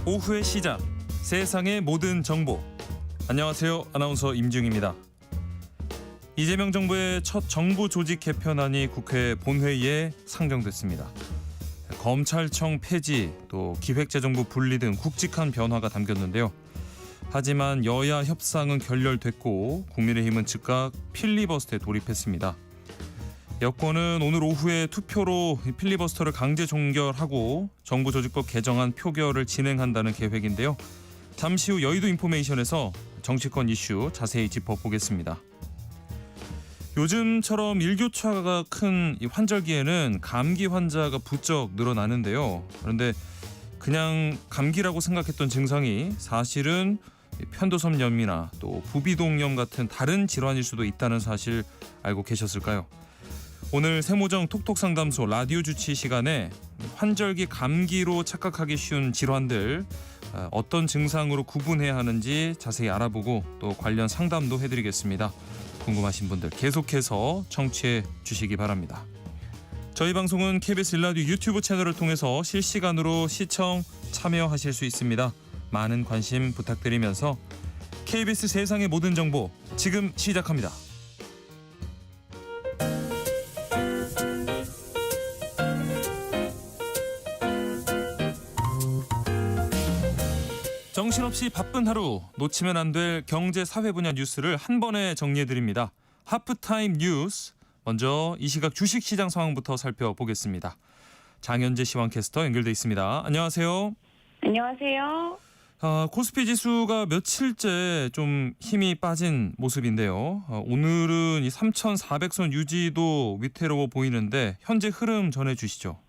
오후의 시작, 세상의 모든 정보. 안녕하세요. 아나운서 임중입니다. 이재명 정부의 첫 정부 조직 개편안이 국회 본회의에 상정됐습니다. 검찰청 폐지, 또 기획재정부 분리 등 굵직한 변화가 담겼는데요. 하지만 여야 협상은 결렬됐고 국민의힘은 즉각 필리버스터에 돌입했습니다. 여권은 오늘 오후에 투표로 필리버스터를 강제 종결하고 정부조직법 개정안 표결을 진행한다는 계획인데요. 잠시 후 여의도 인포메이션에서 정치권 이슈 자세히 짚어보겠습니다. 요즘처럼 일교차가 큰 환절기에는 감기 환자가 부쩍 늘어나는데요. 그런데 그냥 감기라고 생각했던 증상이 사실은 편도섬염이나 또 부비동염 같은 다른 질환일 수도 있다는 사실 알고 계셨을까요? 오늘 세모정 톡톡상담소 라디오 주치 시간에 환절기 감기로 착각하기 쉬운 질환들 어떤 증상으로 구분해야 하는지 자세히 알아보고 또 관련 상담도 해드리겠습니다. 궁금하신 분들 계속해서 청취해 주시기 바랍니다. 저희 방송은 KBS 일라디오 유튜브 채널을 통해서 실시간으로 시청, 참여하실 수 있습니다. 많은 관심 부탁드리면서 KBS 세상의 모든 정보 지금 시작합니다. 정신없이 바쁜 하루, 놓치면 안 될 경제 사회 분야 뉴스를 한 번에 정리해드립니다. 하프타임 뉴스, 먼저 이 시각 주식시장 상황부터 살펴보겠습니다. 장현재 시황캐스터 연결돼 있습니다. 안녕하세요. 안녕하세요. 코스피 지수가 며칠째 좀 힘이 빠진 모습인데요. 오늘은 이 3,400선 유지도 위태로워 보이는데 현재 흐름 전해주시죠.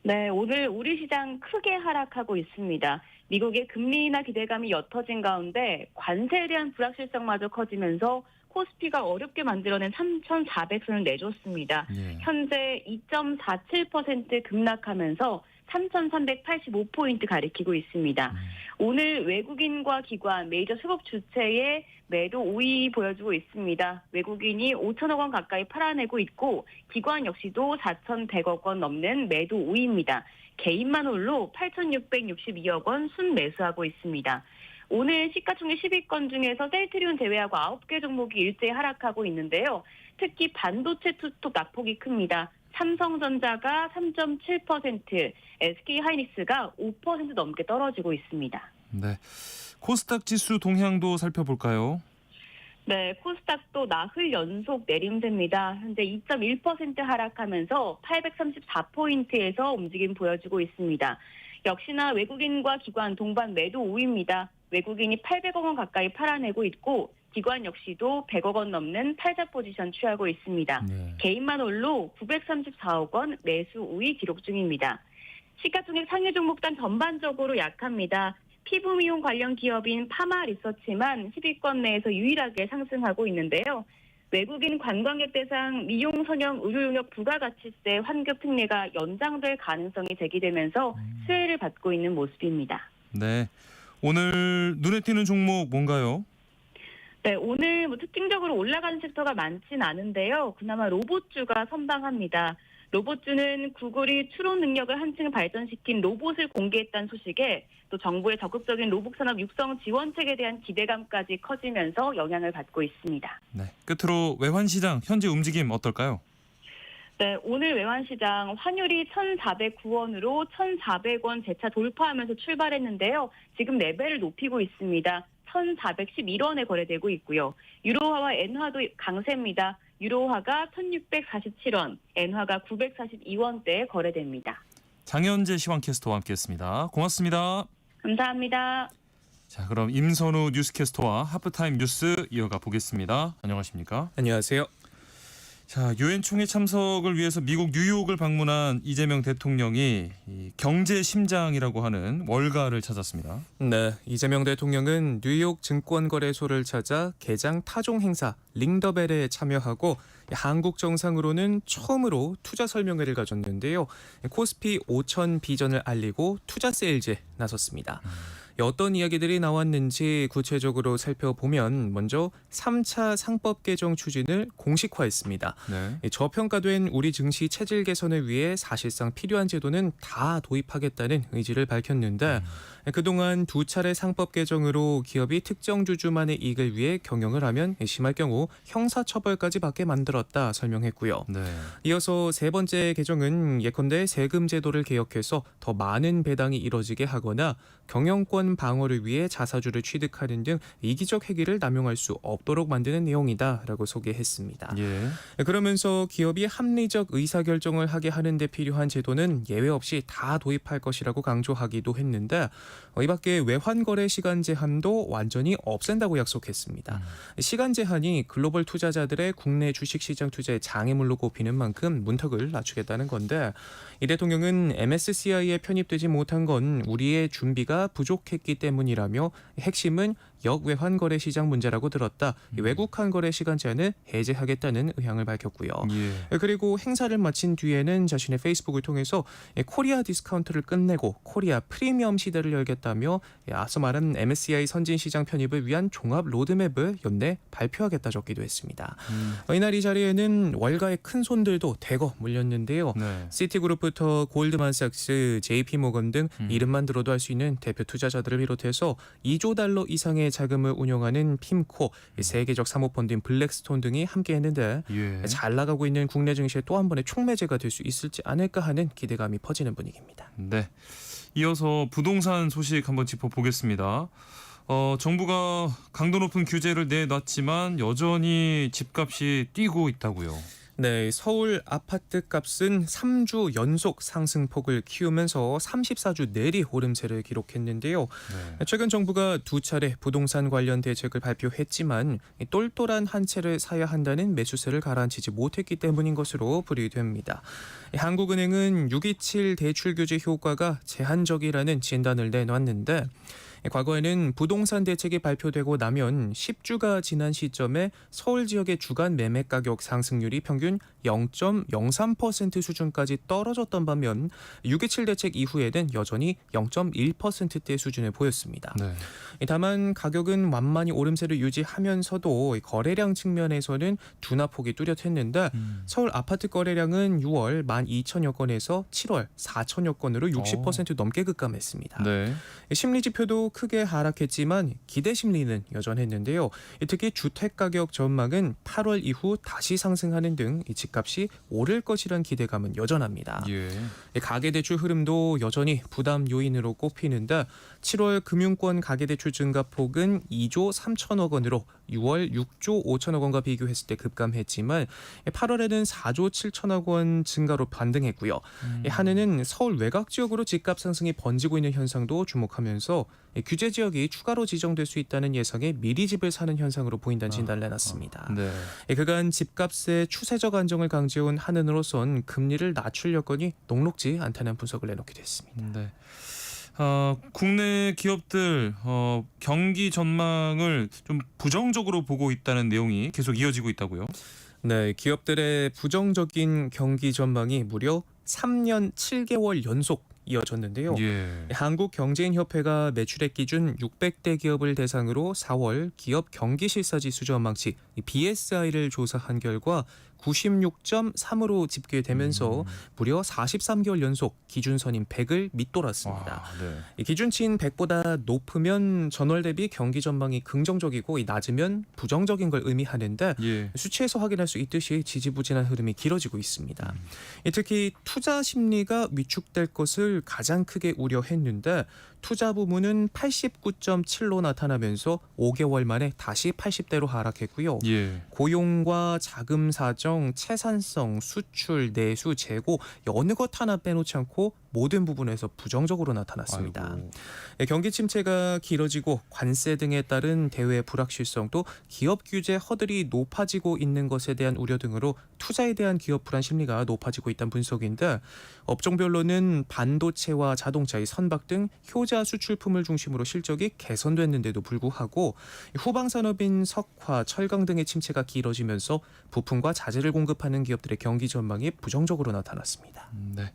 네, 오늘 우리 시장 크게 하락하고 있습니다. 미국의 금리 인하 기대감이 옅어진 가운데 관세에 대한 불확실성마저 커지면서 코스피가 어렵게 만들어낸 3,400선을 내줬습니다. 예. 현재 2.47% 급락하면서 3,385포인트 가리키고 있습니다. 오늘 외국인과 기관, 메이저 수급 주체의 매도 우위 보여주고 있습니다. 외국인이 5천억 원 가까이 팔아내고 있고 기관 역시도 4,100억 원 넘는 매도 우위입니다. 개인만 홀로 8,662억 원 순매수하고 있습니다. 오늘 시가총액 10위권 중에서 셀트리온 제외하고 9개 종목이 일제히 하락하고 있는데요. 특히 반도체 투톱 낙폭이 큽니다. 삼성전자가 3.7%, SK하이닉스가 5% 넘게 떨어지고 있습니다. 네, 코스닥 지수 동향도 살펴볼까요? 네, 코스닥도 나흘 연속 내림세입니다. 현재 2.1% 하락하면서 834포인트에서 움직임 보여주고 있습니다. 역시나 외국인과 기관 동반 매도 우위입니다. 외국인이 800억 원 가까이 팔아내고 있고 기관 역시도 100억 원 넘는 탈자 포지션 취하고 있습니다. 네. 개인만 홀로 934억 원 매수 우위 기록 중입니다. 시가총액 상위 종목단 전반적으로 약합니다. 피부 미용 관련 기업인 파마 리서치만 10위권 내에서 유일하게 상승하고 있는데요. 외국인 관광객 대상 미용 성형 의료 용역 부가가치세 환급 특례가 연장될 가능성이 제기되면서 수혜를 받고 있는 모습입니다. 네, 오늘 눈에 띄는 종목 뭔가요? 네, 오늘 특징적으로 올라가는 섹터가 많진 않은데요. 그나마 로봇주가 선방합니다. 로봇주는 구글이 추론 능력을 한층 발전시킨 로봇을 공개했다는 소식에 또 정부의 적극적인 로봇 산업 육성 지원책에 대한 기대감까지 커지면서 영향을 받고 있습니다. 네, 끝으로 외환시장 현재 움직임 어떨까요? 네, 오늘 외환시장 환율이 1,409원으로 1,400원 재차 돌파하면서 출발했는데요. 지금 레벨을 높이고 있습니다. 1,411원에 거래되고 있고요. 유로화와 엔화도 강세입니다. 유로화가 1,647원, 엔화가 942원대에 거래됩니다. 장현재 시황캐스터와 함께했습니다. 고맙습니다. 감사합니다. 자, 그럼 임선우 뉴스캐스터와 하프타임 뉴스 이어가 보겠습니다. 안녕하십니까? 안녕하세요. 자, 유엔 총회 참석을 위해서 미국 뉴욕을 방문한 이재명 대통령이 이 경제 심장이라고 하는 월가를 찾았습니다. 네, 이재명 대통령은 뉴욕 증권거래소를 찾아 개장 타종 행사 링더벨에 참여하고 한국 정상으로는 처음으로 투자 설명회를 가졌는데요. 코스피 5천 비전을 알리고 투자 세일즈에 나섰습니다. 어떤 이야기들이 나왔는지 구체적으로 살펴보면 먼저 3차 상법 개정 추진을 공식화했습니다. 네. 저평가된 우리 증시 체질 개선을 위해 사실상 필요한 제도는 다 도입하겠다는 의지를 밝혔는데 그동안 두 차례 상법 개정으로 기업이 특정 주주만의 이익을 위해 경영을 하면 심할 경우 형사처벌까지 받게 만들었다 설명했고요. 네. 이어서 세 번째 개정은 예컨대 세금 제도를 개혁해서 더 많은 배당이 이뤄지게 하거나 경영권 방어를 위해 자사주를 취득하는 등 이기적 행위를 남용할 수 없도록 만드는 내용이다라고 소개했습니다. 예. 그러면서 기업이 합리적 의사결정을 하게 하는 데 필요한 제도는 예외 없이 다 도입할 것이라고 강조하기도 했는데 이 밖에 외환거래 시간 제한도 완전히 없앤다고 약속했습니다. 시간 제한이 글로벌 투자자들의 국내 주식시장 투자의 장애물로 꼽히는 만큼 문턱을 낮추겠다는 건데 이 대통령은 MSCI에 편입되지 못한 건 우리의 준비가 부족했기 때문이라며 핵심은 역외환거래 시장 문제라고 들었다. 외국환 거래 시간 제한을 해제하겠다는 의향을 밝혔고요. 예. 그리고 행사를 마친 뒤에는 자신의 페이스북을 통해서 코리아 디스카운트를 끝내고 코리아 프리미엄 시대를 열겠다며 앞서 말한 MSCI 선진시장 편입을 위한 종합 로드맵을 연내 발표하겠다 적기도 했습니다. 이날 이 자리에는 월가의 큰 손들도 대거 몰렸는데요. 네. 시티그룹부터 골드만삭스, JP모건 등 이름만 들어도 알 수 있는 대표 투자자들을 비롯해서 2조 달러 이상의 자금을 운용하는 핌코, 세계적 사모펀드인 블랙스톤 등이 함께했는데 예. 잘 나가고 있는 국내 증시에 또 한 번의 촉매제가 될 수 있을지 않을까 하는 기대감이 퍼지는 분위기입니다. 네. 이어서 부동산 소식 한번 짚어보겠습니다. 정부가 강도 높은 규제를 내놨지만 여전히 집값이 뛰고 있다고요. 네, 서울 아파트 값은 3주 연속 상승폭을 키우면서 34주 내리 오름세를 기록했는데요. 네. 최근 정부가 두 차례 부동산 관련 대책을 발표했지만 똘똘한 한 채를 사야 한다는 매수세를 가라앉히지 못했기 때문인 것으로 풀이됩니다. 한국은행은 627 대출 규제 효과가 제한적이라는 진단을 내놨는데 과거에는 부동산 대책이 발표되고 나면 10주가 지난 시점에 서울 지역의 주간 매매 가격 상승률이 평균 0.03% 수준까지 떨어졌던 반면 6.27 대책 이후에는 여전히 0.1%대 수준을 보였습니다. 네. 다만 가격은 완만히 오름세를 유지하면서도 거래량 측면에서는 둔화폭이 뚜렷했는데 서울 아파트 거래량은 6월 12,000여 건에서 7월 4,000여 건으로 60% 넘게 급감했습니다. 네. 심리 지표도 크게 하락했지만 기대 심리는 여전했는데요. 특히 주택 가격 전망은 8월 이후 다시 상승하는 등 집값이 오를 것이란 기대감은 여전합니다. 예. 가계대출 흐름도 여전히 부담 요인으로 꼽히는데 7월 금융권 가계대출 증가폭은 2조 3천억 원으로 6월 6조 5천억 원과 비교했을 때 급감했지만 8월에는 4조 7천억 원 증가로 반등했고요. 한해는 서울 외곽 지역으로 집값 상승이 번지고 있는 현상도 주목하면서 규제 지역이 추가로 지정될 수 있다는 예상에 미리 집을 사는 현상으로 보인다는 진단을 내놨습니다. 네. 그간 집값의 추세적 안정을 강조해온 한은으로선 금리를 낮출 여건이 녹록지 않다는 분석을 내놓기도 했습니다. 네. 국내 기업들 경기 전망을 좀 부정적으로 보고 있다는 내용이 계속 이어지고 있다고요? 네, 기업들의 부정적인 경기 전망이 무려 3년 7개월 연속 이어졌는데요. 예. 한국경제인협회가 매출액 기준 600대 기업을 대상으로 4월 기업 경기실사지수 전망치 BSI를 조사한 결과 96.3으로 집계되면서 무려 43개월 연속 기준선인 100을 밑돌았습니다. 와, 네. 이 기준치인 100보다 높으면 전월 대비 경기 전망이 긍정적이고 낮으면 부정적인 걸 의미하는데 예. 수치에서 확인할 수 있듯이 지지부진한 흐름이 길어지고 있습니다. 특히 투자 심리가 위축될 것을 가장 크게 우려했는데 투자 부문은 89.7로 나타나면서 5개월 만에 다시 80대로 하락했고요. 예. 고용과 자금 사정, 채산성, 수출, 내수, 재고 어느 것 하나 빼놓지 않고 모든 부분에서 부정적으로 나타났습니다. 아이고. 경기 침체가 길어지고 관세 등에 따른 대외 불확실성도 기업 규제 허들이 높아지고 있는 것에 대한 우려 등으로 투자에 대한 기업 불안 심리가 높아지고 있다는 분석인데 업종별로는 반도체와 자동차의 선박 등 효자 수출품을 중심으로 실적이 개선됐는데도 불구하고 후방 산업인 석화, 철강 등의 침체가 길어지면서 부품과 자재를 공급하는 기업들의 경기 전망이 부정적으로 나타났습니다. 네.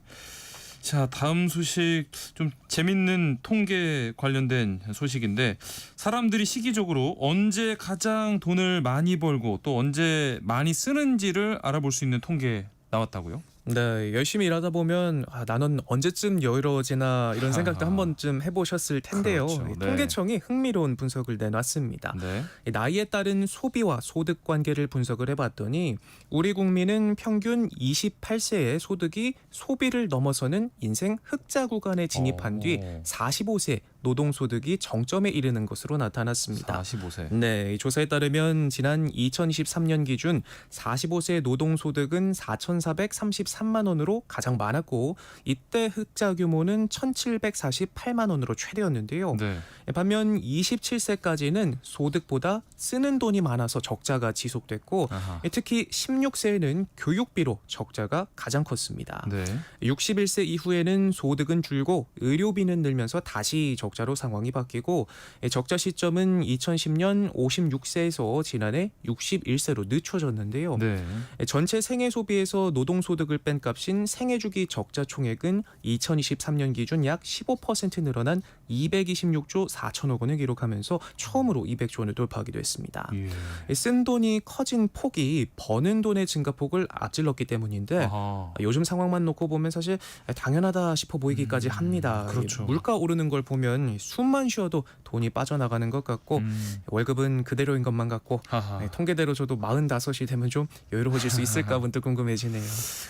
자, 다음 소식 좀 재밌는 통계 관련된 소식인데 사람들이 시기적으로 언제 가장 돈을 많이 벌고 또 언제 많이 쓰는지를 알아볼 수 있는 통계 나왔다고요? 네, 열심히 일하다 보면 나는 언제쯤 여유로워지나 이런 생각도 아하. 한 번쯤 해보셨을 텐데요. 그렇죠. 이 네. 통계청이 흥미로운 분석을 내놨습니다. 네. 이 나이에 따른 소비와 소득 관계를 분석을 해봤더니 우리 국민은 평균 28세에 소득이 소비를 넘어서는 인생 흑자 구간에 진입한 뒤 45세 노동소득이 정점에 이르는 것으로 나타났습니다. 45세. 네, 이 조사에 따르면 지난 2023년 기준 45세 노동소득은 4,433만 원으로 가장 많았고 이때 흑자 규모는 1,748만 원으로 최대였는데요. 네. 반면 27세까지는 소득보다 쓰는 돈이 많아서 적자가 지속됐고 아하. 특히 16세에는 교육비로 적자가 가장 컸습니다. 네. 61세 이후에는 소득은 줄고 의료비는 늘면서 다시 적자로 상황이 바뀌고 적자 시점은 2010년 56세에서 지난해 61세로 늦춰졌는데요. 네. 전체 생애 소비에서 노동소득을 뺀 값인 생애주기 적자 총액은 2023년 기준 약 15% 늘어난 226조 4천억 원을 기록하면서 처음으로 200조 원을 돌파하기도 했습니다. 예. 쓴 돈이 커진 폭이 버는 돈의 증가폭을 앞질렀기 때문인데 아하. 요즘 상황만 놓고 보면 사실 당연하다 싶어 보이기까지 합니다. 그렇죠. 물가 오르는 걸 보면 숨만 쉬어도 돈이 빠져나가는 것 같고 월급은 그대로인 것만 같고 하하. 통계대로 저도 45이 되면 좀 여유로워질 수 있을까 문득 궁금해지네요.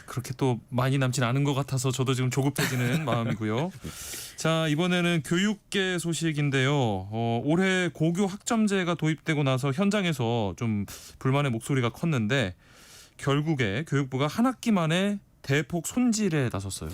그렇게 또 많이 남진 않은 것 같아서 저도 지금 조급해지는 마음이고요. 자, 이번에는 교육계 소식인데요. 올해 고교 학점제가 도입되고 나서 현장에서 좀 불만의 목소리가 컸는데 결국에 교육부가 한 학기 만에 대폭 손질에 나섰어요.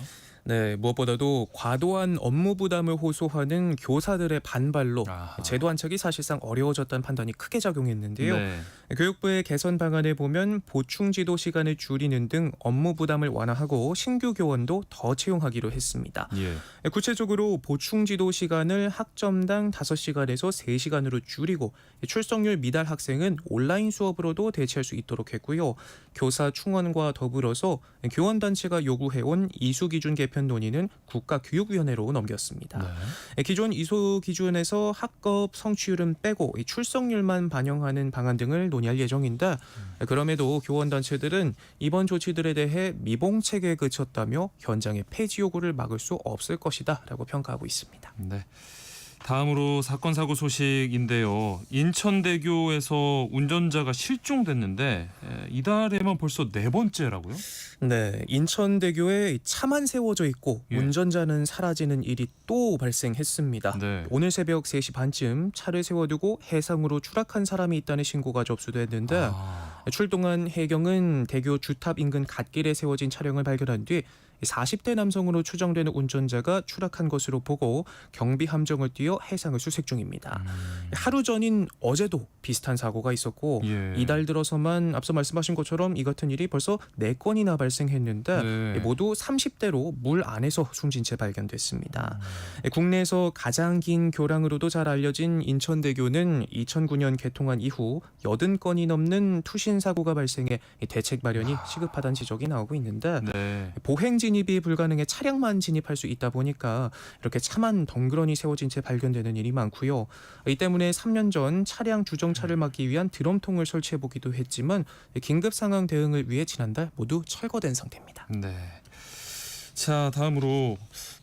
네, 무엇보다도 과도한 업무 부담을 호소하는 교사들의 반발로 아하. 제도 안착이 사실상 어려워졌다는 판단이 크게 작용했는데요. 네. 교육부의 개선 방안에 보면 보충 지도 시간을 줄이는 등 업무 부담을 완화하고 신규 교원도 더 채용하기로 했습니다. 예. 구체적으로 보충 지도 시간을 학점당 5시간에서 3시간으로 줄이고 출석률 미달 학생은 온라인 수업으로도 대체할 수 있도록 했고요. 교사 충원과 더불어서 교원단체가 요구해온 이수 기준 개편 논의는 국가교육위원회로 넘겼습니다. 네. 기존 이수 기준에서 학급 성취율은 빼고 출석률만 반영하는 방안 등을 논의할 예정인데 그럼에도 교원단체들은 이번 조치들에 대해 미봉책에 그쳤다며 현장의 폐지 요구를 막을 수 없을 것이다라고 평가하고 있습니다. 네. 다음으로 사건 사고 소식인데요. 인천대교에서 운전자가 실종됐는데 이달에만 벌써 4번째라고요? 네, 인천대교에 차만 세워져 있고 예. 운전자는 사라지는 일이 또 발생했습니다. 네. 오늘 새벽 3시 반쯤 차를 세워두고 해상으로 추락한 사람이 있다는 신고가 접수됐는데 아, 출동한 해경은 대교 주탑 인근 갓길에 세워진 차량을 발견한 뒤 40대 남성으로 추정되는 운전자가 추락한 것으로 보고 경비 함정을 띄워 해상을 수색 중입니다. 하루 전인 어제도 비슷한 사고가 있었고 예. 이달 들어서만 앞서 말씀하신 것처럼 이 같은 일이 벌써 4건이나 발생했는데 네. 모두 30대로 물 안에서 숨진 채 발견됐습니다. 국내에서 가장 긴 교량으로도 잘 알려진 인천대교는 2009년 개통한 이후 80건이 넘는 투신 사고가 발생해 대책 마련이 시급하다는 지적이 나오고 있는데 네. 보행 진입이 불가능해 차량만 진입할 수 있다 보니까 이렇게 차만 덩그러니 세워진 채 발견되는 일이 많고요. 이 때문에 3년 전 차량 주정차를 막기 위한 드럼통을 설치해보기도 했지만 긴급 상황 대응을 위해 지난달 모두 철거된 상태입니다. 네. 자, 다음으로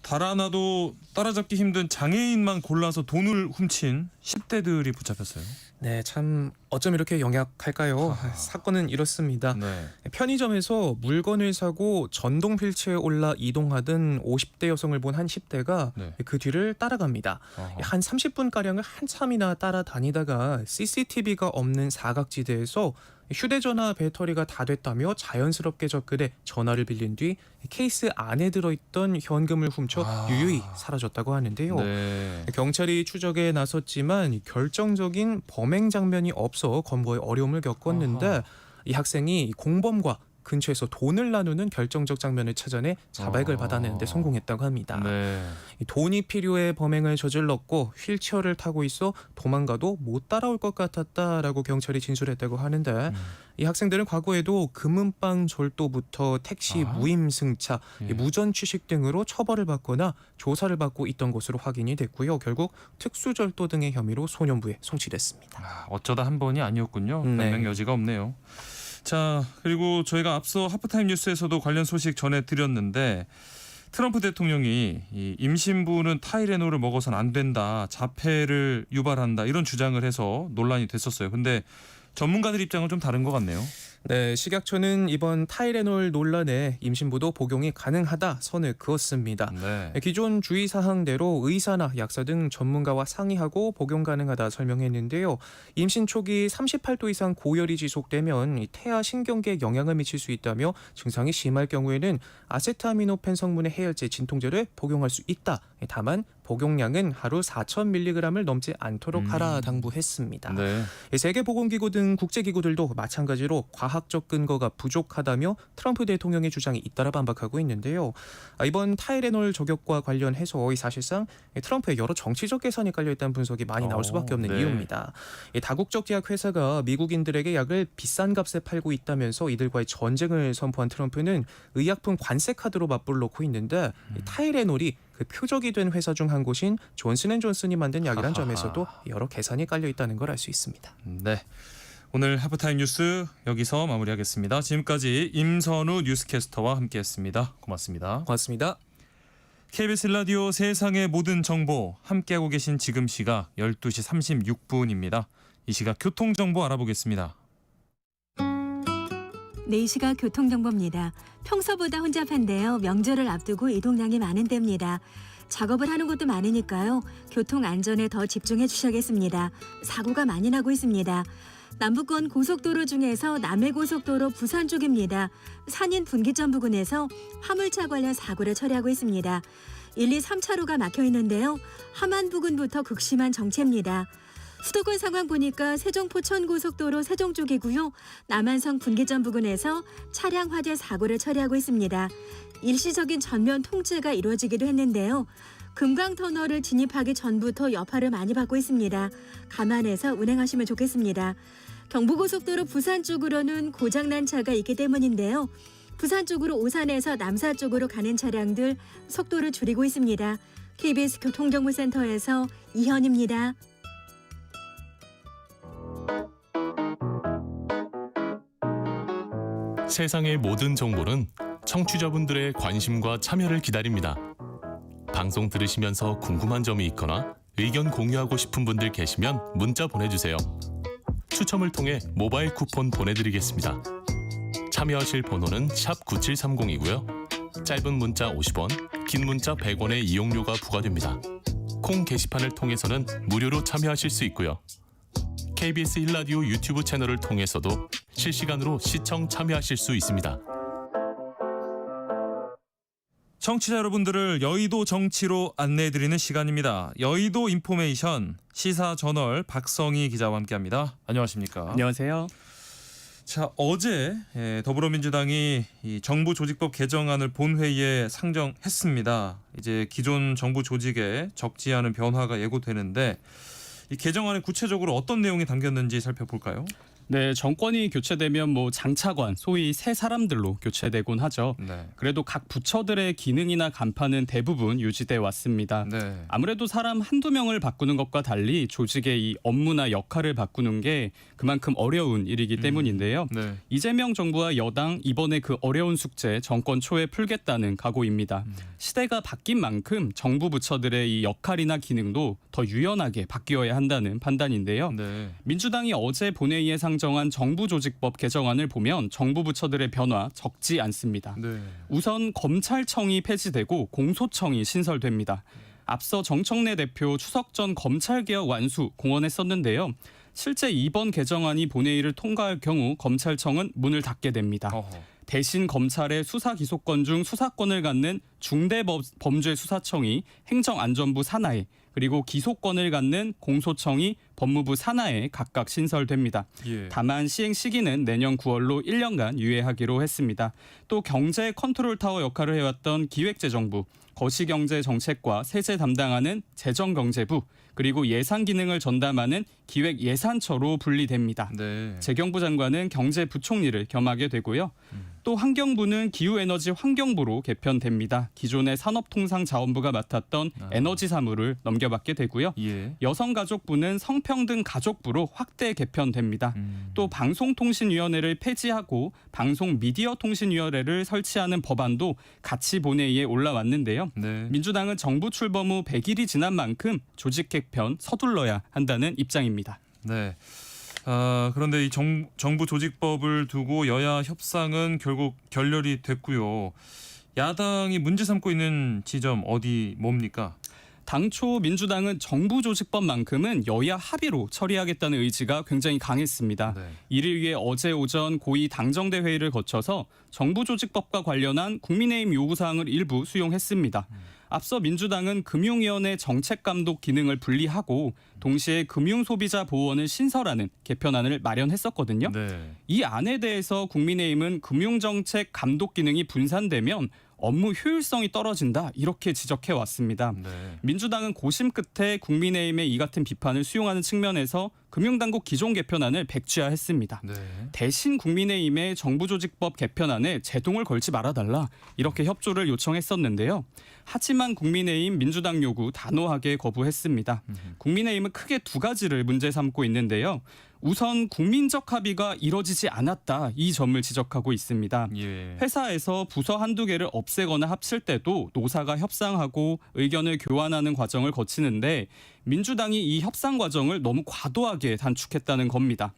달아나도 따라잡기 힘든 장애인만 골라서 돈을 훔친 10대들이 붙잡혔어요. 네, 참 어쩜 이렇게 영약할까요? 사건은 이렇습니다. 네. 편의점에서 물건을 사고 전동 휠체어에 올라 이동하던 50대 여성을 본 한 10대가 네. 그 뒤를 따라갑니다. 어허. 한 30분가량을 한참이나 따라다니다가 CCTV가 없는 사각지대에서 휴대전화 배터리가 다 됐다며 자연스럽게 접근해 전화를 빌린 뒤 케이스 안에 들어있던 현금을 훔쳐 유유히 사라졌다고 하는데요. 네. 경찰이 추적에 나섰지만 결정적인 범행 장면이 없어 검거에 어려움을 겪었는데 아하. 이 학생이 공범과 근처에서 돈을 나누는 결정적 장면을 찾아내 자백을 받아내는 데 성공했다고 합니다. 네. 이 돈이 필요해 범행을 저질렀고 휠체어를 타고 있어 도망가도 못 따라올 것 같았다라고 경찰이 진술했다고 하는데 이 학생들은 과거에도 금은방 절도부터 택시 무임승차, 이 무전 취식 등으로 처벌을 받거나 조사를 받고 있던 것으로 확인이 됐고요. 결국 특수절도 등의 혐의로 소년부에 송치됐습니다. 어쩌다 한 번이 아니었군요. 네. 변명 여지가 없네요. 자, 그리고 저희가 앞서 하프타임 뉴스에서도 관련 소식 전해드렸는데 트럼프 대통령이 이 임신부는 타이레놀을 먹어서는 안 된다, 자폐를 유발한다 이런 주장을 해서 논란이 됐었어요. 근데 전문가들 입장은 좀 다른 것 같네요. 네, 식약처는 이번 타이레놀 논란에 임신부도 복용이 가능하다 선을 그었습니다. 네. 기존 주의사항대로 의사나 약사 등 전문가와 상의하고 복용 가능하다 설명했는데요. 임신 초기 38도 이상 고열이 지속되면 이 태아 신경계에 영향을 미칠 수 있다며 증상이 심할 경우에는 아세트아미노펜 성분의 해열제 진통제를 복용할 수 있다. 다만 복용량은 하루 4,000mg을 넘지 않도록 하라 당부했습니다. 네. 세계보건기구 등 국제기구들도 마찬가지로 과학적 근거가 부족하다며 트럼프 대통령의 주장이 잇따라 반박하고 있는데요. 이번 타이레놀 저격과 관련해서 사실상 트럼프의 여러 정치적 계산이 깔려있다는 분석이 많이 나올 수밖에 없는 네. 이유입니다. 다국적 제약회사가 미국인들에게 약을 비싼 값에 팔고 있다면서 이들과의 전쟁을 선포한 트럼프는 의약품 관세 카드로 맞불 놓고 있는데 타이레놀이 그 표적이 된 회사 중 한 곳인 존슨앤존슨이 만든 약이란 점에서도 여러 계산이 깔려 있다는 걸 알 수 있습니다. 네. 오늘 하프타임 뉴스 여기서 마무리하겠습니다. 지금까지 임선우 뉴스캐스터와 함께했습니다. 고맙습니다. 고맙습니다. KBS 라디오 세상의 모든 정보 함께하고 계신 지금 시각 12시 36분입니다. 이 시각 교통정보 알아보겠습니다. 네, 이 시각 교통정보입니다. 평소보다 혼잡한데요. 명절을 앞두고 이동량이 많은 때입니다. 작업을 하는 곳도 많으니까요. 교통 안전에 더 집중해 주셔야겠습니다. 사고가 많이 나고 있습니다. 남부권 고속도로 중에서 남해고속도로 부산 쪽입니다. 산인 분기점 부근에서 화물차 관련 사고를 처리하고 있습니다. 1, 2, 3차로가 막혀 있는데요. 함안 부근부터 극심한 정체입니다. 수도권 상황 보니까 세종 포천고속도로 세종 쪽이고요. 남한성 분기점 부근에서 차량 화재 사고를 처리하고 있습니다. 일시적인 전면 통제가 이루어지기도 했는데요. 금강터널을 진입하기 전부터 여파를 많이 받고 있습니다. 감안해서 운행하시면 좋겠습니다. 경부고속도로 부산 쪽으로는 고장난 차가 있기 때문인데요. 부산 쪽으로 오산에서 남사 쪽으로 가는 차량들 속도를 줄이고 있습니다. KBS 교통정보센터에서 이현입니다. 세상의 모든 정보는 청취자분들의 관심과 참여를 기다립니다. 방송 들으시면서 궁금한 점이 있거나 의견 공유하고 싶은 분들 계시면 문자 보내주세요. 추첨을 통해 모바일 쿠폰 보내드리겠습니다. 참여하실 번호는 샵 9730이고요. 짧은 문자 50원, 긴 문자 100원의 이용료가 부과됩니다. 콩 게시판을 통해서는 무료로 참여하실 수 있고요. KBS 1라디오 유튜브 채널을 통해서도 실시간으로 시청 참여하실 수 있습니다. 청취자 여러분들을 여의도 정치로 안내해드리는 시간입니다. 여의도 인포메이션 시사저널 박성희 기자와 함께합니다. 안녕하십니까? 안녕하세요. 자, 어제 더불어민주당이 이 정부 조직법 개정안을 본회의에 상정했습니다. 이제 기존 정부 조직에 적지 않은 변화가 예고되는데 이 개정안에 구체적으로 어떤 내용이 담겼는지 살펴볼까요? 네, 정권이 교체되면 장차관, 소위 새 사람들로 교체되곤 하죠. 네. 그래도 각 부처들의 기능이나 간판은 대부분 유지돼 왔습니다. 네. 아무래도 사람 한두 명을 바꾸는 것과 달리 조직의 이 업무나 역할을 바꾸는 게 그만큼 어려운 일이기 때문인데요. 네. 이재명 정부와 여당 이번에 그 어려운 숙제 정권 초에 풀겠다는 각오입니다. 시대가 바뀐 만큼 정부 부처들의 이 역할이나 기능도 더 유연하게 바뀌어야 한다는 판단인데요. 네. 민주당이 어제 본회의에 상정한 정부조직법 개정안을 보면 정부 부처들의 변화 적지 않습니다. 네. 우선 검찰청이 폐지되고 공소청이 신설됩니다. 앞서 정청래 대표 추석 전 검찰개혁 완수 공언했었는데요. 실제 이번 개정안이 본회의를 통과할 경우 검찰청은 문을 닫게 됩니다. 어허. 대신 검찰의 수사 기소권 중 수사권을 갖는 중대범죄수사청이 행정안전부 산하에 그리고 기소권을 갖는 공소청이 법무부 산하에 각각 신설됩니다. 예. 다만 시행 시기는 내년 9월로 1년간 유예하기로 했습니다. 또 경제 컨트롤 타워 역할을 해왔던 기획재정부, 거시경제정책과 세제 담당하는 재정경제부, 그리고 예산 기능을 전담하는 기획예산처로 분리됩니다. 네. 재경부 장관은 경제부총리를 겸하게 되고요. 또 환경부는 기후에너지 환경부로 개편됩니다. 기존의 산업통상자원부가 맡았던 에너지 사무를 넘겨받게 되고요. 예. 여성가족부는 성평등 가족부로 확대 개편됩니다. 또 방송통신위원회를 폐지하고 방송미디어통신위원회를 설치하는 법안도 같이 본회의에 올라왔는데요. 네. 민주당은 정부 출범 후 100일이 지난 만큼 조직 개편 서둘러야 한다는 입장입니다. 네. 그런데 이 정부 조직법을 두고 여야 협상은 결국 결렬이 됐고요. 야당이 문제 삼고 있는 지점 어디 뭡니까? 당초 민주당은 정부 조직법만큼은 여야 합의로 처리하겠다는 의지가 굉장히 강했습니다. 네. 이를 위해 어제 오전 고위 당정대 회의를 거쳐서 정부 조직법과 관련한 국민의힘 요구사항을 일부 수용했습니다. 앞서 민주당은 금융위원회 정책감독 기능을 분리하고 동시에 금융소비자보호원을 신설하는 개편안을 마련했었거든요. 네. 이 안에 대해서 국민의힘은 금융정책 감독 기능이 분산되면 업무 효율성이 떨어진다 이렇게 지적해 왔습니다. 네. 민주당은 고심 끝에 국민의힘의 이 같은 비판을 수용하는 측면에서 금융당국 기존 개편안을 백지화했습니다. 네. 대신 국민의힘의 정부조직법 개편안에 제동을 걸지 말아달라 이렇게 협조를 요청했었는데요. 하지만 국민의힘 민주당 요구 단호하게 거부했습니다. 국민의힘은 크게 두 가지를 문제 삼고 있는데요. 우선 국민적 합의가 이뤄지지 않았다 이 점을 지적하고 있습니다. 예. 회사에서 부서 한두 개를 없애거나 합칠 때도 노사가 협상하고 의견을 교환하는 과정을 거치는데 민주당이 이 협상 과정을 너무 과도하게 단축했다는 겁니다.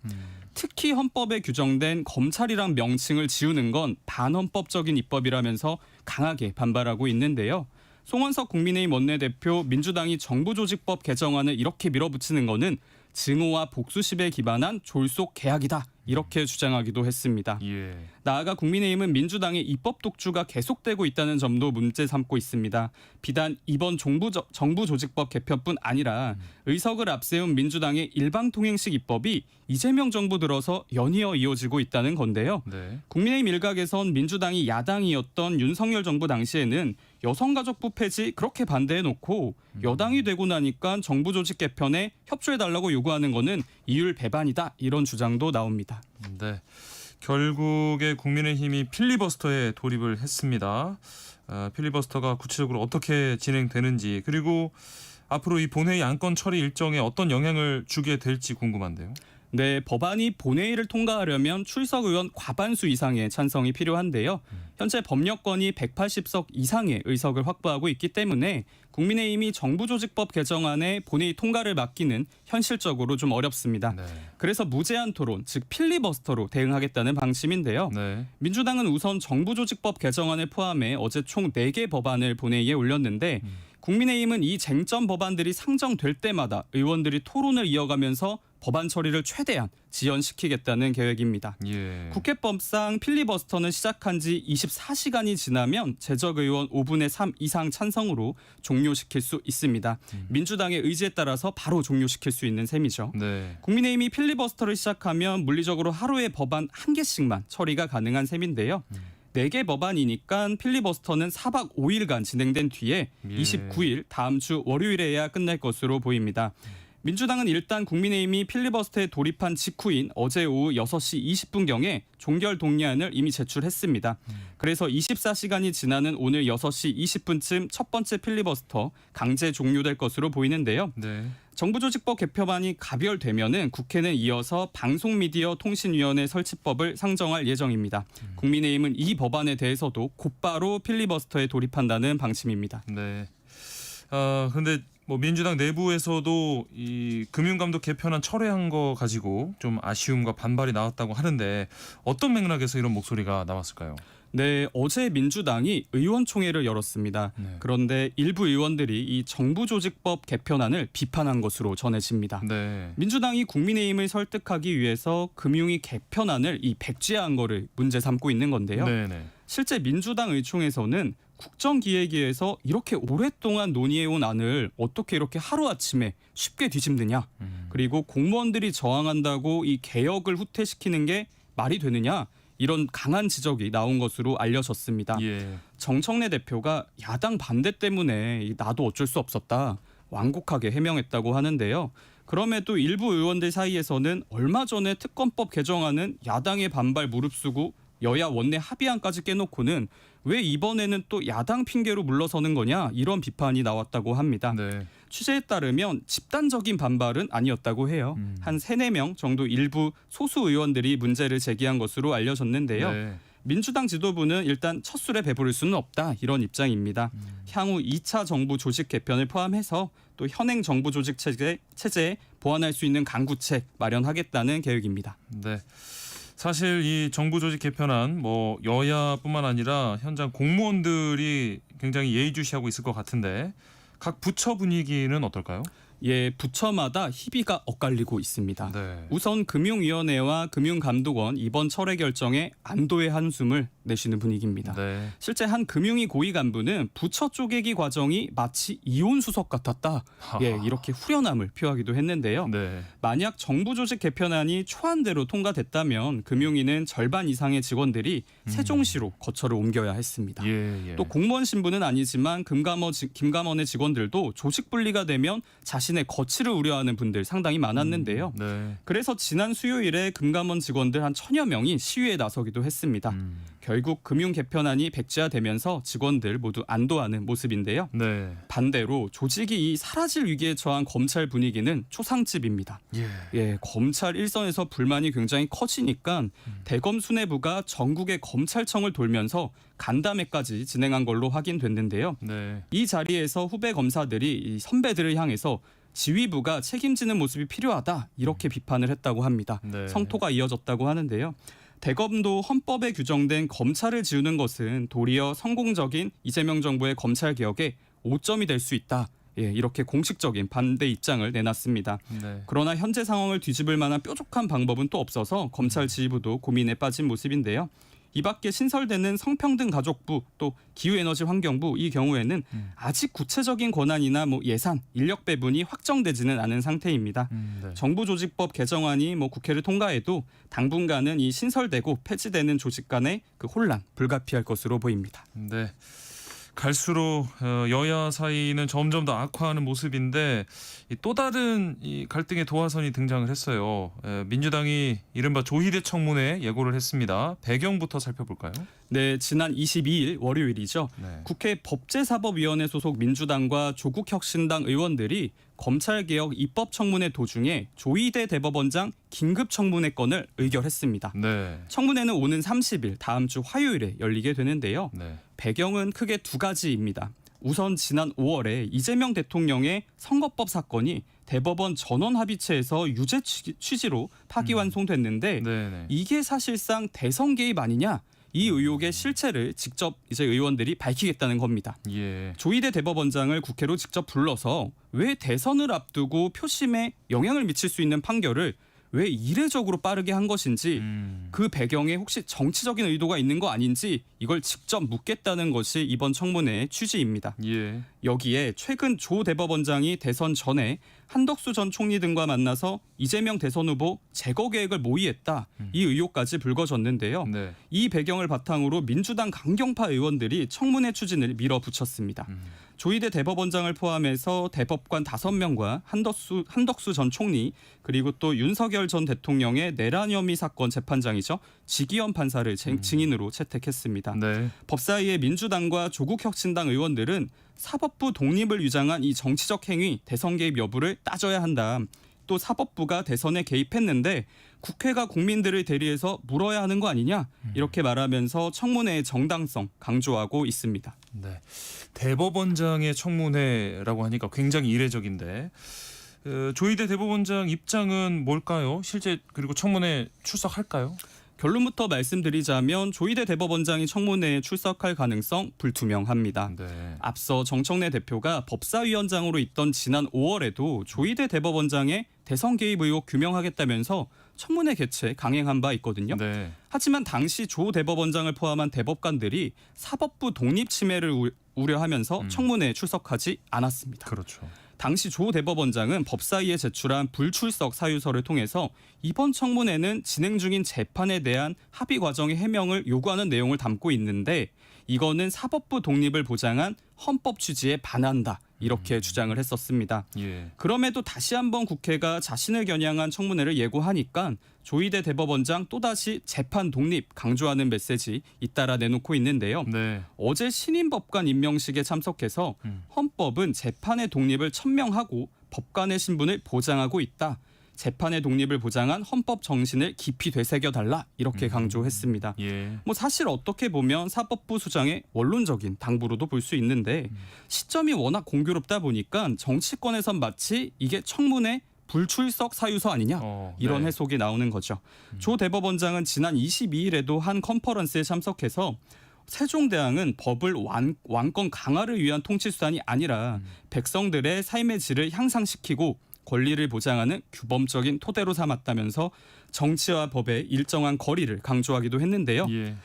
특히 헌법에 규정된 검찰이란 명칭을 지우는 건 반헌법적인 입법이라면서 강하게 반발하고 있는데요. 송원석 국민의힘 원내대표 민주당이 정부조직법 개정안을 이렇게 밀어붙이는 거는 증오와 복수심에 기반한 졸속 개혁이다 이렇게 주장하기도 했습니다. 예. 나아가 국민의힘은 민주당의 입법 독주가 계속되고 있다는 점도 문제 삼고 있습니다. 비단 이번 정부조직법 개편뿐 아니라 의석을 앞세운 민주당의 일방통행식 입법이 이재명 정부 들어서 연이어 이어지고 있다는 건데요. 네. 국민의힘 일각에선 민주당이 야당이었던 윤석열 정부 당시에는 여성가족부 폐지 그렇게 반대해놓고 여당이 되고 나니까 정부 조직 개편에 협조해달라고 요구하는 거는 이율 배반이다 이런 주장도 나옵니다. 네. 결국에 국민의힘이 필리버스터에 돌입을 했습니다. 필리버스터가 구체적으로 어떻게 진행되는지 그리고 앞으로 이 본회의 안건 처리 일정에 어떤 영향을 주게 될지 궁금한데요. 네, 법안이 본회의를 통과하려면 출석 의원 과반수 이상의 찬성이 필요한데요. 현재 법력권이 180석 이상의 의석을 확보하고 있기 때문에 국민의힘이 정부조직법 개정안에 본회의 통과를 막기는 현실적으로 좀 어렵습니다. 네. 그래서 무제한 토론, 즉 필리버스터로 대응하겠다는 방침인데요. 네. 민주당은 우선 정부조직법 개정안을 포함해 어제 총 4개 법안을 본회의에 올렸는데 국민의힘은 이 쟁점 법안들이 상정될 때마다 의원들이 토론을 이어가면서 법안 처리를 최대한 지연시키겠다는 계획입니다. 예. 국회법상 필리버스터는 시작한 지 24시간이 지나면 재적 의원 5분의 3 이상 찬성으로 종료시킬 수 있습니다. 민주당의 의지에 따라서 바로 종료시킬 수 있는 셈이죠. 네. 국민의힘이 필리버스터를 시작하면 물리적으로 하루에 법안 1개씩만 처리가 가능한 셈인데요. 4개 법안이니까 필리버스터는 4박 5일간 진행된 뒤에 예. 29일 다음 주 월요일에야 끝날 것으로 보입니다. 민주당은 일단 국민의힘이 필리버스터에 돌입한 직후인 어제 오후 6시 20분경에 종결 동의안을 이미 제출했습니다. 그래서 24시간이 지나는 오늘 6시 20분쯤 첫 번째 필리버스터 강제 종료될 것으로 보이는데요. 네. 정부조직법 개편안이 가결되면은 국회는 이어서 방송미디어통신위원회 설치법을 상정할 예정입니다. 국민의힘은 이 법안에 대해서도 곧바로 필리버스터에 돌입한다는 방침입니다. 네. 그런데 뭐 민주당 내부에서도 이 금융감독 개편안 철회한 거 가지고 좀 아쉬움과 반발이 나왔다고 하는데 어떤 맥락에서 이런 목소리가 나왔을까요? 네, 어제 민주당이 의원총회를 열었습니다. 네. 그런데 일부 의원들이 이 정부조직법 개편안을 비판한 것으로 전해집니다. 네. 민주당이 국민의힘을 설득하기 위해서 금융위 개편안을 이 백지화한 거를 문제 삼고 있는 건데요. 네, 네. 실제 민주당 의총에서는 국정기획위에서 이렇게 오랫동안 논의해온 안을 어떻게 이렇게 하루아침에 쉽게 뒤집느냐. 그리고 공무원들이 저항한다고 이 개혁을 후퇴시키는 게 말이 되느냐. 이런 강한 지적이 나온 것으로 알려졌습니다. 예. 정청래 대표가 야당 반대 때문에 나도 어쩔 수 없었다. 완곡하게 해명했다고 하는데요. 그럼에도 일부 의원들 사이에서는 얼마 전에 특검법 개정안은 야당의 반발 무릅쓰고 여야 원내 합의안까지 깨놓고는 왜 이번에는 또 야당 핑계로 물러서는 거냐 이런 비판이 나왔다고 합니다. 네. 취재에 따르면 집단적인 반발은 아니었다고 해요. 한 3-4명 정도 일부 소수 의원들이 문제를 제기한 것으로 알려졌는데요. 네. 민주당 지도부는 일단 첫 술에 배부를 수는 없다 이런 입장입니다. 향후 2차 정부 조직 개편을 포함해서 또 현행 정부 조직 체제에 보완할 수 있는 강구책 마련하겠다는 계획입니다. 네. 사실 이 정부 조직 개편안 뭐 여야뿐만 아니라 현장 공무원들이 굉장히 예의주시하고 있을 것 같은데 각 부처 분위기는 어떨까요? 예, 부처마다 희비가 엇갈리고 있습니다. 네. 우선 금융위원회와 금융감독원 이번 철회 결정에 안도의 한숨을 내쉬는 분위기입니다. 네. 실제 한 금융위 고위 간부는 부처 쪼개기 과정이 마치 이혼 수석 같았다. 예, 이렇게 후련함을 표하기도 했는데요. 네. 만약 정부 조직 개편안이 초안대로 통과됐다면 금융위는 절반 이상의 직원들이 세종시로 거처를 옮겨야 했습니다. 예. 또 공무원 신분은 아니지만 김감원의 직원들도 조직 분리가 되면 자신의 거취를 우려하는 분들 상당히 많았는데요. 네. 그래서 지난 수요일에 금감원 직원들 한 1000여 명이 시위에 나서기도 했습니다. 결국 금융 개편안이 백지화되면서 직원들 모두 안도하는 모습인데요. 네. 반대로 조직이 이 사라질 위기에 처한 검찰 분위기는 초상집입니다. 예, 검찰 일선에서 불만이 굉장히 커지니까 대검 수뇌부가 전국의 검찰청을 돌면서 간담회까지 진행한 걸로 확인됐는데요. 네. 이 자리에서 후배 검사들이 이 선배들을 향해서 지휘부가 책임지는 모습이 필요하다 이렇게 비판을 했다고 합니다. 네. 성토가 이어졌다고 하는데요. 대검도 헌법에 규정된 검찰을 지우는 것은 도리어 성공적인 이재명 정부의 검찰 개혁에 오점이 될 수 있다. 예, 이렇게 공식적인 반대 입장을 내놨습니다. 네. 그러나 현재 상황을 뒤집을 만한 뾰족한 방법은 또 없어서 검찰 지휘부도 고민에 빠진 모습인데요. 이 밖에 신설되는 성평등 가족부 또 기후에너지 환경부 이 경우에는 아직 구체적인 권한이나 뭐 예산, 인력 배분이 확정되지는 않은 상태입니다. 네. 정부조직법 개정안이 뭐 국회를 통과해도 당분간은 이 신설되고 폐지되는 조직 간의 그 혼란 불가피할 것으로 보입니다. 네. 갈수록 여야 사이는 점점 더 악화하는 모습인데 또 다른 이 갈등의 도화선이 등장을 했어요. 민주당이 이른바 조희대 청문회 예고를 했습니다. 배경부터 살펴볼까요? 네, 지난 22일 월요일이죠. 네. 국회 법제사법위원회 소속 민주당과 조국혁신당 의원들이 검찰개혁 입법청문회 도중에 조희대 대법원장 긴급청문회 건을 의결했습니다. 네. 청문회는 오는 30일 다음 주 화요일에 열리게 되는데요. 네. 배경은 크게 두 가지입니다. 우선 지난 5월에 이재명 대통령의 선거법 사건이 대법원 전원합의체에서 유죄 취지로 파기환송됐는데 네. 이게 사실상 대선 개입 아니냐? 이 의혹의 실체를 직접 이제 의원들이 밝히겠다는 겁니다. 예. 조희대 대법원장을 국회로 직접 불러서 왜 대선을 앞두고 표심에 영향을 미칠 수 있는 판결을 왜 이례적으로 빠르게 한 것인지 그 배경에 혹시 정치적인 의도가 있는 거 아닌지 이걸 직접 묻겠다는 것이 이번 청문회의 취지입니다. 예. 여기에 최근 조 대법원장이 대선 전에 한덕수 전 총리 등과 만나서 이재명 대선 후보 제거 계획을 모의했다. 이 의혹까지 불거졌는데요. 네. 이 배경을 바탕으로 민주당 강경파 의원들이 청문회 추진을 밀어붙였습니다. 조희대 대법원장을 포함해서 대법관 5명과 한덕수 전 총리 그리고 또 윤석열 전 대통령의 내란 혐의 사건 재판장이죠. 지기현 판사를 증인으로 채택했습니다. 네. 법사위의 민주당과 조국혁신당 의원들은 사법부 독립을 위장한 이 정치적 행위 대선 개입 여부를 따져야 한다. 또 사법부가 대선에 개입했는데 국회가 국민들을 대리해서 물어야 하는 거 아니냐 이렇게 말하면서 청문회의 정당성 강조하고 있습니다. 네. 대법원장의 청문회라고 하니까 굉장히 이례적인데 조희대 대법원장 입장은 뭘까요? 실제 그리고 청문회 출석할까요? 결론부터 말씀드리자면 조희대 대법원장이 청문회에 출석할 가능성 불투명합니다. 네. 앞서 정청래 대표가 법사위원장으로 있던 지난 5월에도 조희대 대법원장의 대선 개입 의혹 규명하겠다면서 청문회 개최 강행한 바 있거든요. 네. 하지만 당시 조 대법원장을 포함한 대법관들이 사법부 독립 침해를 우려하면서 청문회에 출석하지 않았습니다. 그렇죠. 당시 조 대법원장은 법사위에 제출한 불출석 사유서를 통해서 이번 청문회는 진행 중인 재판에 대한 합의 과정의 해명을 요구하는 내용을 담고 있는데 이거는 사법부 독립을 보장한 헌법 취지에 반한다. 이렇게 주장을 했었습니다. 예. 그럼에도 다시 한번 국회가 자신을 겨냥한 청문회를 예고하니까 조희대 대법원장 또다시 재판 독립 강조하는 메시지 잇따라 내놓고 있는데요. 네. 어제 신임 법관 임명식에 참석해서 헌법은 재판의 독립을 천명하고 법관의 신분을 보장하고 있다. 재판의 독립을 보장한 헌법 정신을 깊이 되새겨달라 이렇게 강조했습니다. 예. 뭐 사실 어떻게 보면 사법부 수장의 원론적인 당부로도 볼 수 있는데 시점이 워낙 공교롭다 보니까 정치권에선 마치 이게 청문회 불출석 사유서 아니냐 이런 네. 해석이 나오는 거죠. 조 대법원장은 지난 22일에도 한 컨퍼런스에 참석해서 세종대왕은 법을 왕권 강화를 위한 통치수단이 아니라 백성들의 삶의 질을 향상시키고 권리를 보장하는 규범적인 토대로 삼았다면서 정치와 법의 일정한 거리를 강조하기도 했는데요. 예.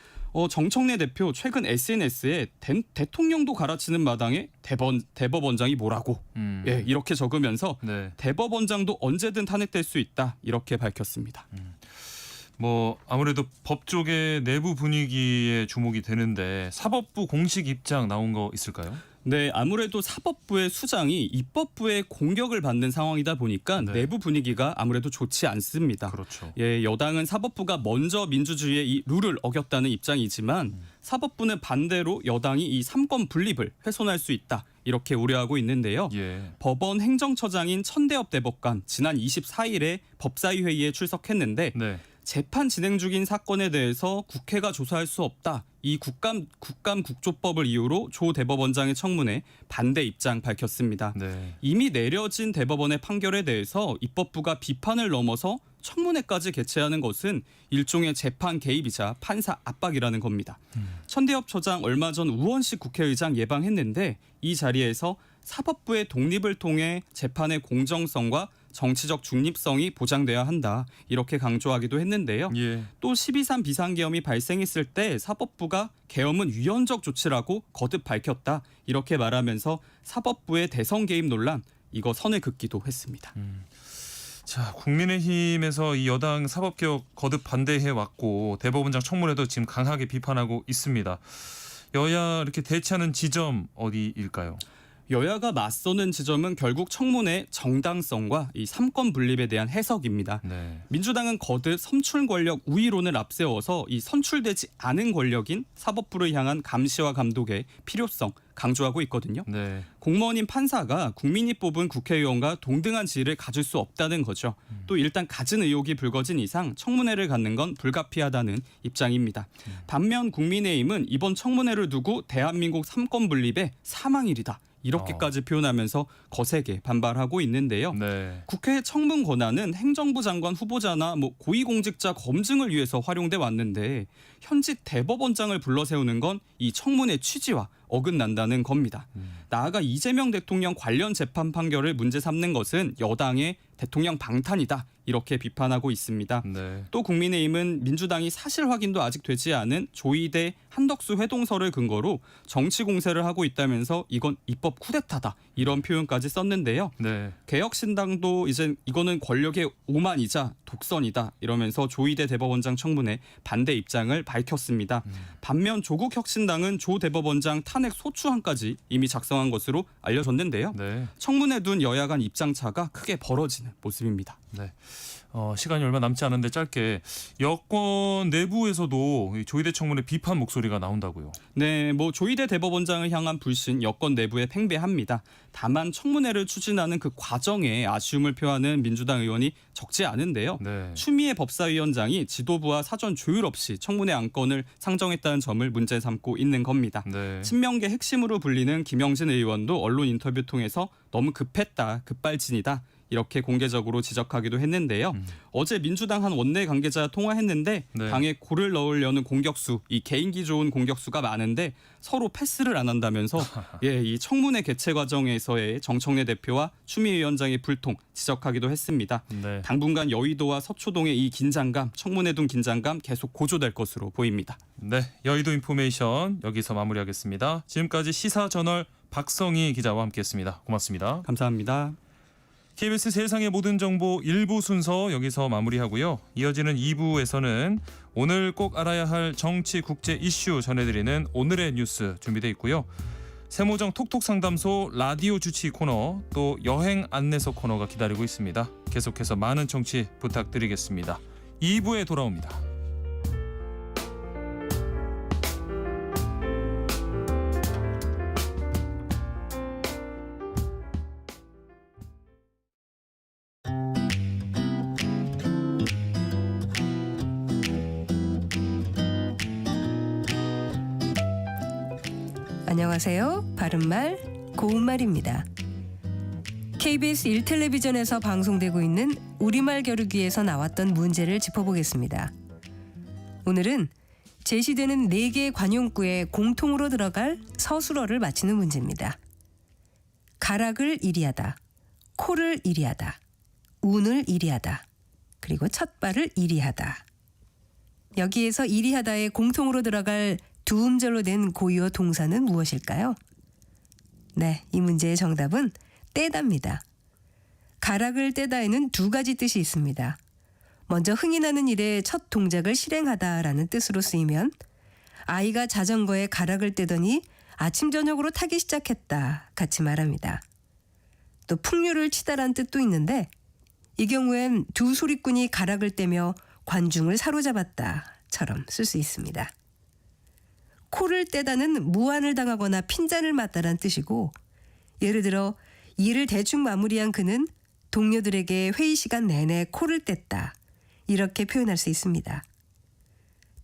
정청래 대표 최근 SNS에 대통령도 갈아치는 마당에 대법원장이 뭐라고 예, 이렇게 적으면서 네. 대법원장도 언제든 탄핵될 수 있다 이렇게 밝혔습니다. 뭐 아무래도 법 쪽의 내부 분위기에 주목이 되는데 사법부 공식 입장 나온 거 있을까요? 네, 아무래도 사법부의 수장이 입법부의 공격을 받는 상황이다 보니까 네. 내부 분위기가 아무래도 좋지 않습니다. 그렇죠. 예, 여당은 사법부가 먼저 민주주의의 이 룰을 어겼다는 입장이지만 사법부는 반대로 여당이 이 삼권 분립을 훼손할 수 있다 이렇게 우려하고 있는데요. 예. 법원 행정처장인 천대엽 대법관 지난 24일에 법사위 회의에 출석했는데 네. 재판 진행 중인 사건에 대해서 국회가 조사할 수 없다. 이 국감국조법을 이유로 조 대법원장의 청문회 반대 입장 밝혔습니다. 네. 이미 내려진 대법원의 판결에 대해서 입법부가 비판을 넘어서 청문회까지 개최하는 것은 일종의 재판 개입이자 판사 압박이라는 겁니다. 천대엽 처장 얼마 전 우원식 국회의장 예방했는데 이 자리에서 사법부의 독립을 통해 재판의 공정성과 정치적 중립성이 보장돼야 한다 이렇게 강조하기도 했는데요. 예. 또 12.3 비상계엄이 발생했을 때 사법부가 계엄은 위헌적 조치라고 거듭 밝혔다 이렇게 말하면서 사법부의 대선 개입 논란 이거 선을 긋기도 했습니다. 자, 국민의힘에서 이 여당 사법개혁 거듭 반대해 왔고 대법원장 청문회도 지금 강하게 비판하고 있습니다. 여야 이렇게 대치하는 지점 어디일까요? 여야가 맞서는 지점은 결국 청문회 정당성과 이 삼권 분립에 대한 해석입니다. 네. 민주당은 거듭 선출 권력 우위론을 앞세워서 이 선출되지 않은 권력인 사법부를 향한 감시와 감독의 필요성 강조하고 있거든요. 네. 공무원인 판사가 국민이 뽑은 국회의원과 동등한 지위를 가질 수 없다는 거죠. 또 일단 가진 의혹이 불거진 이상 청문회를 갖는 건 불가피하다는 입장입니다. 반면 국민의힘은 이번 청문회를 두고 대한민국 삼권 분립의 사망일이다. 이렇게까지 표현하면서 거세게 반발하고 있는데요. 네. 국회의 청문 권한은 행정부 장관 후보자나 고위공직자 검증을 위해서 활용돼 왔는데 현직 대법원장을 불러 세우는 건 이 청문회 취지와 어긋난다는 겁니다. 나아가 이재명 대통령 관련 재판 판결을 문제 삼는 것은 여당의 대통령 방탄이다 이렇게 비판하고 있습니다. 네. 또 국민의힘은 민주당이 사실 확인도 아직 되지 않은 조희대 한덕수 회동설을 근거로 정치 공세를 하고 있다면서 이건 입법 쿠데타다 이런 표현까지 썼는데요. 네. 개혁신당도 이제 이거는 권력의 오만이자 독선이다 이러면서 조희대 대법원장 청문회 반대 입장을 밝혔습니다. 반면 조국 혁신당은 조 대법원장 탄핵 소추안까지 이미 작성한 것으로 알려졌는데요. 네. 청문회 둔 여야 간 입장차가 크게 벌어지는 모습입니다. 네. 시간이 얼마 남지 않은데 짧게 여권 내부에서도 이 조희대 청문회 비판 목소리가 나온다고요. 네, 조희대 대법원장을 향한 불신 여권 내부에 팽배합니다. 다만 청문회를 추진하는 그 과정에 아쉬움을 표하는 민주당 의원이 적지 않은데요. 네. 추미애 법사위원장이 지도부와 사전 조율 없이 청문회 안건을 상정했다는 점을 문제 삼고 있는 겁니다. 네. 친명계 핵심으로 불리는 김영진 의원도 언론 인터뷰 통해서 너무 급했다, 급발진이다 이렇게 공개적으로 지적하기도 했는데요. 어제 민주당 한 원내 관계자 통화했는데 네. 당에 골을 넣으려는 공격수, 이 개인기 좋은 공격수가 많은데 서로 패스를 안 한다면서 이 청문회 개최 과정에서의 정청래 대표와 추미애 위원장의 불통 지적하기도 했습니다. 네. 당분간 여의도와 서초동의 이 긴장감, 청문회 둔 긴장감 계속 고조될 것으로 보입니다. 네, 여의도 인포메이션 여기서 마무리하겠습니다. 지금까지 시사저널 박성희 기자와 함께했습니다. 고맙습니다. 감사합니다. KBS 세상의 모든 정보 1부 순서 여기서 마무리하고요. 이어지는 2부에서는 오늘 꼭 알아야 할 정치 국제 이슈 전해드리는 오늘의 뉴스 준비되어 있고요. 세모정 톡톡 상담소 라디오 주치 코너 또 여행 안내서 코너가 기다리고 있습니다. 계속해서 많은 청취 부탁드리겠습니다. 2부에 돌아옵니다. 안녕하세요. 바른말 고운말입니다. KBS 1텔레비전에서 방송되고 있는 우리말 겨루기에서 나왔던 문제를 짚어보겠습니다. 오늘은 제시되는 4개의 관용구에 공통으로 들어갈 서술어를 맞히는 문제입니다. 가락을 이리하다, 코를 이리하다, 운을 이리하다, 그리고 첫발을 이리하다. 여기에서 이리하다에 공통으로 들어갈 두 음절로 된 고유어 동사는 무엇일까요? 네, 이 문제의 정답은 떼다입니다. 가락을 떼다에는 두 가지 뜻이 있습니다. 먼저 흥이 나는 일에 첫 동작을 실행하다라는 뜻으로 쓰이면 아이가 자전거에 가락을 떼더니 아침 저녁으로 타기 시작했다 같이 말합니다. 또 풍류를 치다란 뜻도 있는데 이 경우엔 두 소리꾼이 가락을 떼며 관중을 사로잡았다처럼 쓸 수 있습니다. 코를 떼다는 무안을 당하거나 핀잔을 맞다란 뜻이고 예를 들어 일을 대충 마무리한 그는 동료들에게 회의 시간 내내 코를 뗐다 이렇게 표현할 수 있습니다.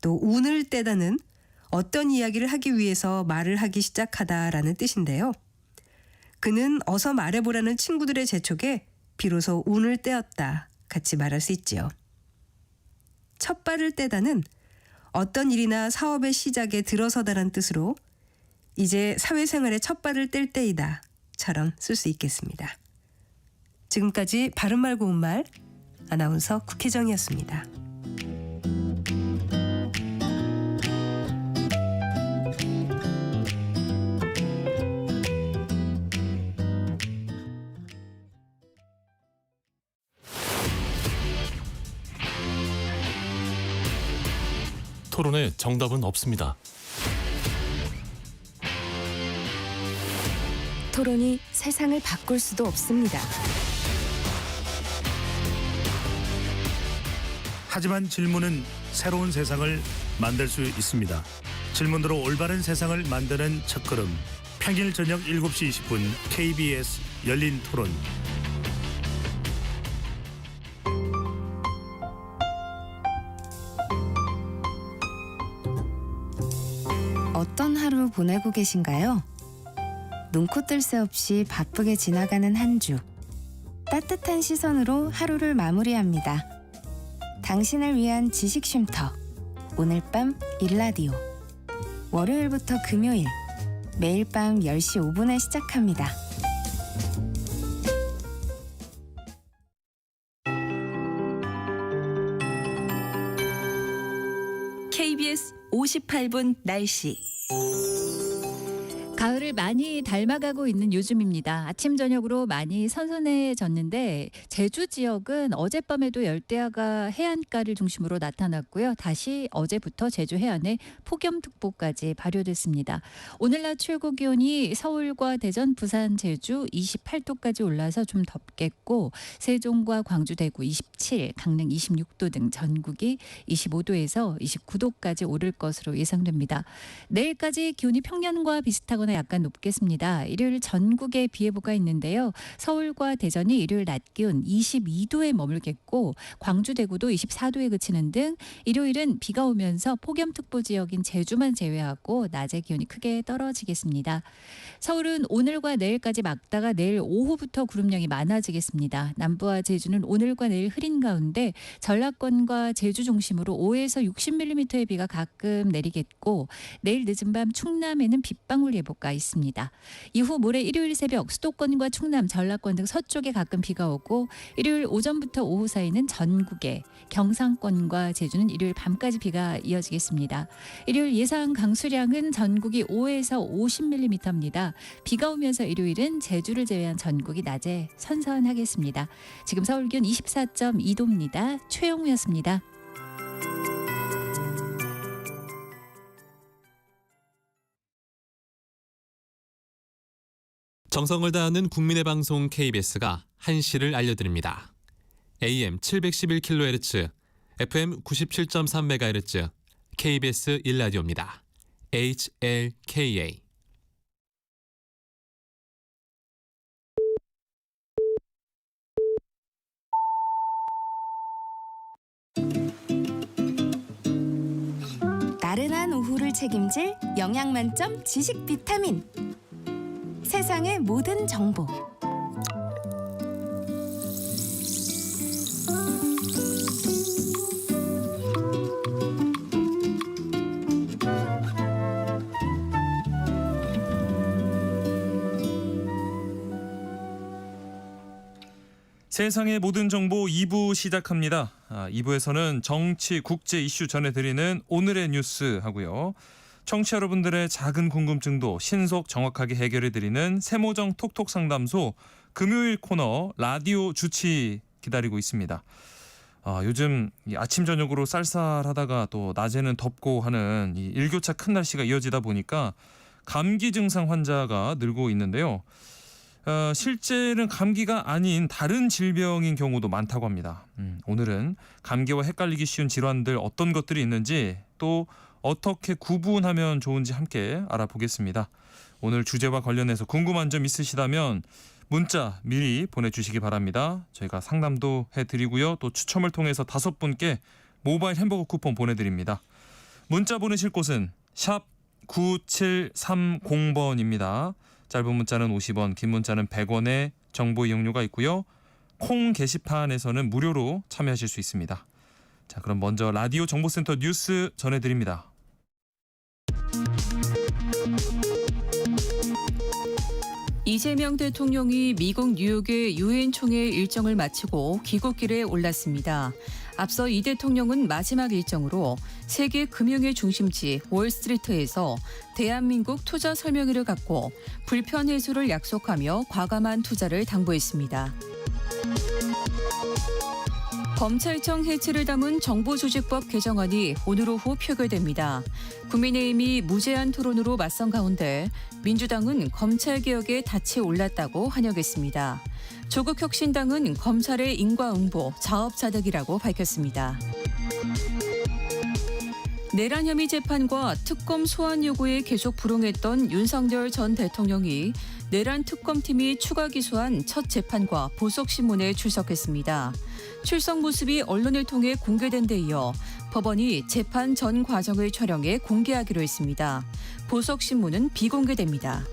또 운을 떼다는 어떤 이야기를 하기 위해서 말을 하기 시작하다라는 뜻인데요. 그는 어서 말해보라는 친구들의 재촉에 비로소 운을 떼었다 같이 말할 수 있지요. 첫발을 떼다는 어떤 일이나 사업의 시작에 들어서다란 뜻으로 이제 사회생활의 첫발을 뗄 때이다 처럼 쓸 수 있겠습니다. 지금까지 바른말 고운말 아나운서 국혜정이었습니다. 토론에 정답은 없습니다. 토론이 세상을 바꿀 수도 없습니다. 하지만 질문은 새로운 세상을 만들 수 있습니다. 질문으로 올바른 세상을 만드는 첫걸음. 평일 저녁 7시 20분 KBS 열린 토론. 어떤 하루 보내고 계신가요? 눈코 뜰 새 없이 바쁘게 지나가는 한 주. 따뜻한 시선으로 하루를 마무리합니다. 당신을 위한 지식 쉼터. 오늘 밤 일라디오. 월요일부터 금요일. 매일 밤 10시 5분에 시작합니다. KBS 58분 날씨. 가을을 많이 닮아가고 있는 요즘입니다. 아침 저녁으로 많이 선선해졌는데 제주 지역은 어젯밤에도 열대야가 해안가를 중심으로 나타났고요. 다시 어제부터 제주 해안에 폭염특보까지 발효됐습니다. 오늘 낮 최고 기온이 서울과 대전, 부산, 제주 28도까지 올라서 좀 덥겠고 세종과 광주, 대구 27, 강릉 26도 등 전국이 25도에서 29도까지 오를 것으로 예상됩니다. 내일까지 기온이 평년과 비슷하거나 약간 높겠습니다. 일요일 전국에 비 예보가 있는데요. 서울과 대전이 일요일 낮 기온 22도에 머물겠고 광주, 대구도 24도에 그치는 등 일요일은 비가 오면서 폭염특보 지역인 제주만 제외하고 낮의 기온이 크게 떨어지겠습니다. 서울은 오늘과 내일까지 맑다가 내일 오후부터 구름량이 많아지겠습니다. 남부와 제주는 오늘과 내일 흐린 가운데 전라권과 제주 중심으로 5에서 60mm의 비가 가끔 내리겠고 내일 늦은 밤 충남에는 빗방울 예보가 있습니다. 이후 모레 일요일 새벽 수도권과 충남, 전라권 등 서쪽에 가끔 비가 오고 일요일 오전부터 오후 사이는 전국에, 경상권과 제주는 일요일 밤까지 비가 이어지겠습니다. 일요일 예상 강수량은 전국이 5에서 50mm입니다. 비가 오면서 일요일은 제주를 제외한 전국이 낮에 선선하겠습니다. 지금 서울 기온 24.2도입니다. 최영우였습니다. 정성을 다하는 국민의 방송 KBS가 한시를 알려드립니다. AM 711kHz, FM 97.3MHz, KBS 1라디오입니다. HLKA. 나른한 오후를 책임질 영양 만점 지식 비타민. 세상의 모든 정보. 세상의 모든 정보 2부 시작합니다. 2부에서는 정치, 국제 이슈 전해드리는 오늘의 뉴스 하고요. 청취자 여러분들의 작은 궁금증도 신속 정확하게 해결해드리는 세모정 톡톡 상담소 금요일 코너 라디오 주치 기다리고 있습니다. 요즘 아침 저녁으로 쌀쌀하다가 또 낮에는 덥고 하는 이 일교차 큰 날씨가 이어지다 보니까 감기 증상 환자가 늘고 있는데요. 실제는 감기가 아닌 다른 질병인 경우도 많다고 합니다. 오늘은 감기와 헷갈리기 쉬운 질환들 어떤 것들이 있는지 또 어떻게 구분하면 좋은지 함께 알아보겠습니다. 오늘 주제와 관련해서 궁금한 점 있으시다면 문자 미리 보내주시기 바랍니다. 저희가 상담도 해드리고요. 또 추첨을 통해서 5분께 모바일 햄버거 쿠폰 보내드립니다. 문자 보내실 곳은 샵 9730번입니다. 짧은 문자는 50원, 긴 문자는 100원의 정보 이용료가 있고요. 콩 게시판에서는 무료로 참여하실 수 있습니다. 자, 그럼 먼저 라디오 정보센터 뉴스 전해드립니다. 이재명 대통령이 미국 뉴욕의 유엔 총회 일정을 마치고 귀국길에 올랐습니다. 앞서 이 대통령은 마지막 일정으로 세계 금융의 중심지 월스트리트에서 대한민국 투자 설명회를 갖고 불편 해소를 약속하며 과감한 투자를 당부했습니다. 검찰청 해체를 담은 정보조직법 개정안이 오늘 오후 표결됩니다. 국민의힘이 무제한 토론으로 맞선 가운데 민주당은 검찰개혁에 닻이 올랐다고 환영했습니다. 조국혁신당은 검찰의 인과응보, 자업자득이라고 밝혔습니다. 내란 혐의 재판과 특검 소환 요구에 계속 불응했던 윤석열 전 대통령이 내란 특검팀이 추가 기소한 첫 재판과 보석신문에 출석했습니다. 출석 모습이 언론을 통해 공개된 데 이어 법원이 재판 전 과정을 촬영해 공개하기로 했습니다. 보석신문은 비공개됩니다.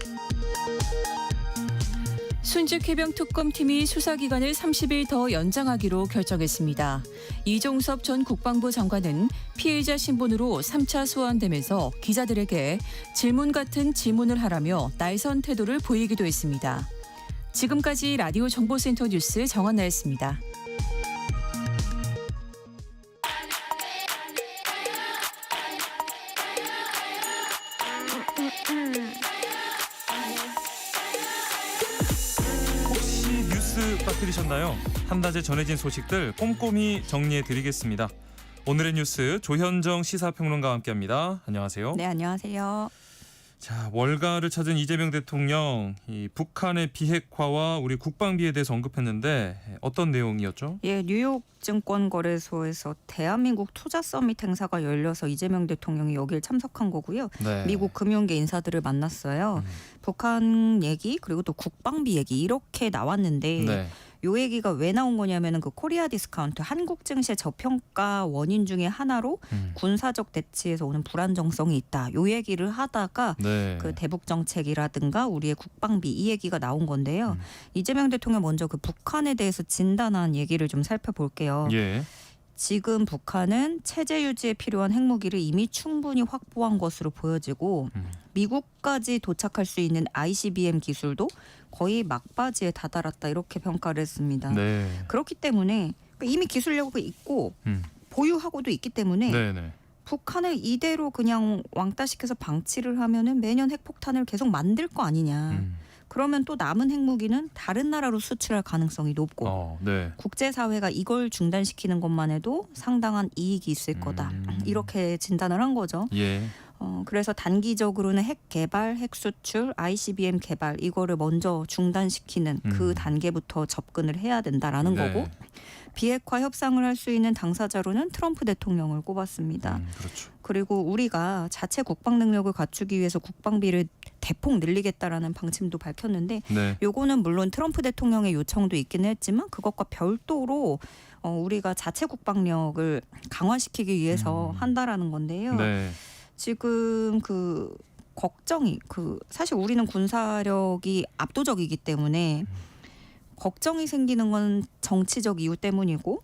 순직해병 특검팀이 수사기간을 30일 더 연장하기로 결정했습니다. 이종섭 전 국방부 장관은 피해자 신분으로 3차 소환되면서 기자들에게 질문 같은 질문을 하라며 날선 태도를 보이기도 했습니다. 지금까지 라디오 정보센터 뉴스 정한나였습니다. 빠뜨리셨나요? 한낮에 전해진 소식들 꼼꼼히 정리해드리겠습니다. 오늘의 뉴스 조현정 시사평론가와 함께합니다. 안녕하세요. 네, 안녕하세요. 자, 월가를 찾은 이재명 대통령, 이 북한의 비핵화와 우리 국방비에 대해서 언급했는데 어떤 내용이었죠? 예, 뉴욕 증권거래소에서 대한민국 투자 서밋 행사가 열려서 이재명 대통령이 여기에 참석한 거고요. 네. 미국 금융계 인사들을 만났어요. 북한 얘기 그리고 또 국방비 얘기 이렇게 나왔는데 네. 요 얘기가 왜 나온 거냐면은 그 코리아 디스카운트 한국 증시의 저평가 원인 중에 하나로 군사적 대치에서 오는 불안정성이 있다. 요 얘기를 하다가 네. 그 대북 정책이라든가 우리의 국방비 이 얘기가 나온 건데요. 이재명 대통령 먼저 그 북한에 대해서 진단한 얘기를 좀 살펴볼게요. 예. 지금 북한은 체제 유지에 필요한 핵무기를 이미 충분히 확보한 것으로 보여지고 미국까지 도착할 수 있는 ICBM 기술도 거의 막바지에 다다랐다 이렇게 평가를 했습니다. 네. 그렇기 때문에 이미 기술력이 있고 보유하고도 있기 때문에 네, 네. 북한을 이대로 그냥 왕따시켜서 방치를 하면은 매년 핵폭탄을 계속 만들 거 아니냐. 그러면 또 남은 핵무기는 다른 나라로 수출할 가능성이 높고 네. 국제사회가 이걸 중단시키는 것만 해도 상당한 이익이 있을 거다. 이렇게 진단을 한 거죠. 예. 그래서 단기적으로는 핵 개발, 핵 수출, ICBM 개발 이거를 먼저 중단시키는 그 단계부터 접근을 해야 된다라는 네. 거고 비핵화 협상을 할 수 있는 당사자로는 트럼프 대통령을 꼽았습니다. 그렇죠. 그리고 우리가 자체 국방 능력을 갖추기 위해서 국방비를 대폭 늘리겠다라는 방침도 밝혔는데 네. 요거는 물론 트럼프 대통령의 요청도 있기는 했지만 그것과 별도로 우리가 자체 국방력을 강화시키기 위해서 한다라는 건데요. 네. 지금 그 걱정이 사실 우리는 군사력이 압도적이기 때문에 걱정이 생기는 건 정치적 이유 때문이고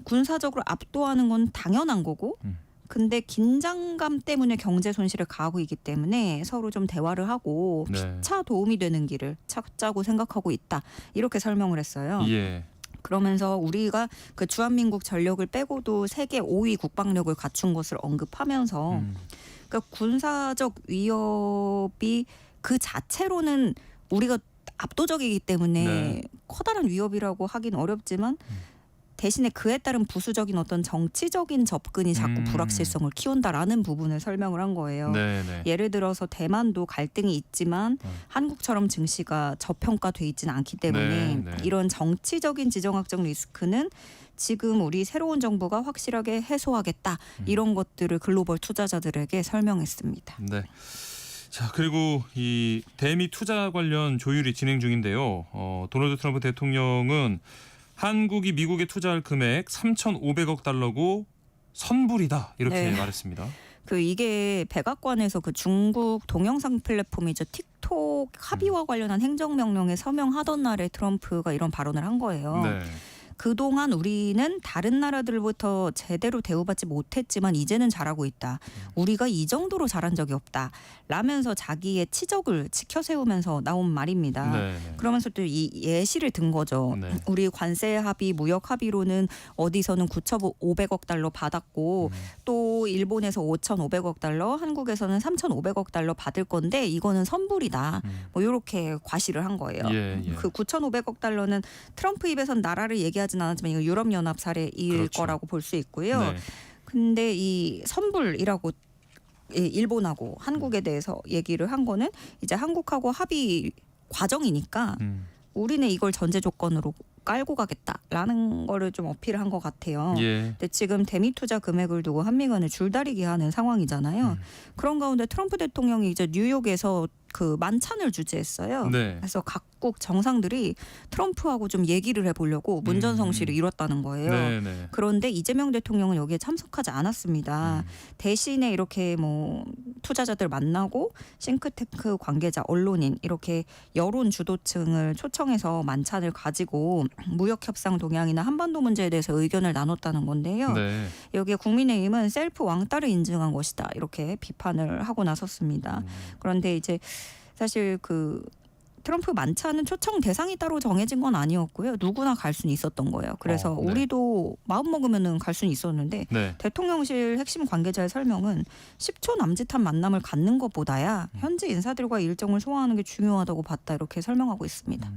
군사적으로 압도하는 건 당연한 거고 근데 긴장감 때문에 경제 손실을 가하고 있기 때문에 서로 좀 대화를 하고 네. 피차 도움이 되는 길을 찾자고 생각하고 있다. 이렇게 설명을 했어요. 예. 그러면서 우리가 그 주한민국 전력을 빼고도 세계 5위 국방력을 갖춘 것을 언급하면서 그러니까 군사적 위협이 그 자체로는 우리가 압도적이기 때문에 네. 커다란 위협이라고 하긴 어렵지만 대신에 그에 따른 부수적인 어떤 정치적인 접근이 자꾸 불확실성을 키운다라는 부분을 설명을 한 거예요. 네, 네. 예를 들어서 대만도 갈등이 있지만 한국처럼 증시가 저평가돼 있지는 않기 때문에 네, 네. 이런 정치적인 지정학적 리스크는 지금 우리 새로운 정부가 확실하게 해소하겠다. 이런 것들을 글로벌 투자자들에게 설명했습니다. 네. 자, 그리고 이 대미 투자 관련 조율이 진행 중인데요. 도널드 트럼프 대통령은 한국이 미국에 투자할 금액 3,500억 달러고 선불이다 이렇게 네. 말했습니다. 이게 백악관에서 그 중국 동영상 플랫폼이죠 틱톡 합의와 관련한 행정명령에 서명하던 날에 트럼프가 이런 발언을 한 거예요. 네. 그동안 우리는 다른 나라들부터 제대로 대우받지 못했지만 이제는 잘하고 있다. 우리가 이 정도로 잘한 적이 없다. 라면서 자기의 치적을 지켜세우면서 나온 말입니다. 네. 그러면서 또 이 예시를 든 거죠. 네. 우리 관세 합의, 무역 합의로는 어디서는 9,500억 달러 받았고 또 일본에서 5,500억 달러, 한국에서는 3,500억 달러 받을 건데 이거는 선불이다. 뭐 이렇게 과시를 한 거예요. 예, 예. 그 9,500억 달러는 트럼프 입에선 나라를 얘기하진 않았지만 이거 유럽연합 사례일 그렇죠. 거라고 볼 수 있고요. 네. 근데 이 선불이라고 일본하고 한국에 대해서 얘기를 한 거는 이제 한국하고 합의 과정이니까 우리는 이걸 전제 조건으로 깔고 가겠다라는 거를 좀 어필을 한 것 같아요. 예. 근데 지금 대미 투자 금액을 두고 한미 간에 줄다리기 하는 상황이잖아요. 그런 가운데 트럼프 대통령이 이제 뉴욕에서 그 만찬을 주재했어요. 네. 그래서 각국 정상들이 트럼프하고 좀 얘기를 해보려고 문전성시를 이뤘다는 거예요. 네, 네. 그런데 이재명 대통령은 여기에 참석하지 않았습니다. 대신에 이렇게 뭐 투자자들 만나고 싱크탱크 관계자, 언론인 이렇게 여론 주도층을 초청해서 만찬을 가지고 무역 협상 동향이나 한반도 문제에 대해서 의견을 나눴다는 건데요. 네. 여기에 국민의힘은 셀프 왕따를 인증한 것이다 이렇게 비판을 하고 나섰습니다. 그런데 이제 사실 그 트럼프 만찬은 초청 대상이 따로 정해진 건 아니었고요. 누구나 갈 수는 있었던 거예요. 그래서 네. 우리도 마음 먹으면은 갈 수는 있었는데 네. 대통령실 핵심 관계자의 설명은 10초 남짓한 만남을 갖는 것보다야 현지 인사들과 일정을 소화하는 게 중요하다고 봤다 이렇게 설명하고 있습니다.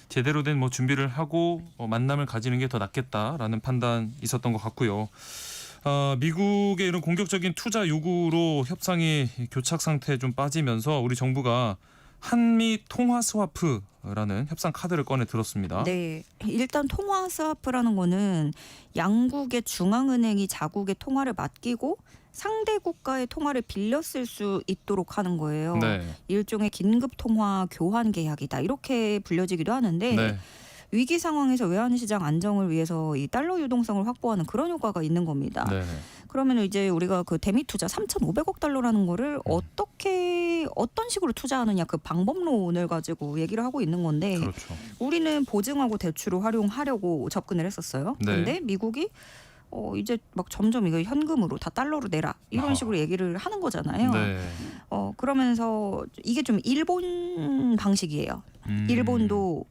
제대로 된 뭐 준비를 하고 만남을 가지는 게 더 낫겠다라는 판단 있었던 것 같고요. 미국의 이런 공격적인 투자 요구로 협상이 교착 상태에 좀 빠지면서 우리 정부가 한미 통화 스와프라는 협상 카드를 꺼내 들었습니다. 네, 일단 통화 스와프라는 거는 양국의 중앙은행이 자국의 통화를 맡기고 상대 국가의 통화를 빌려 쓸 수 있도록 하는 거예요. 네. 일종의 긴급 통화 교환 계약이다. 이렇게 불려지기도 하는데 네. 위기 상황에서 외환시장 안정을 위해서 이 달러 유동성을 확보하는 그런 효과가 있는 겁니다. 네. 그러면 이제 우리가 그 대미 투자 3,500억 달러라는 거를 어떤 식으로 투자하느냐 그 방법론을 가지고 얘기를 하고 있는 건데 그렇죠. 우리는 보증하고 대출을 활용하려고 접근을 했었어요. 네. 근데 미국이 이제 막 점점 이거 현금으로 다 달러로 내라 이런 식으로 얘기를 하는 거잖아요. 네. 그러면서 이게 좀 일본 방식이에요. 일본도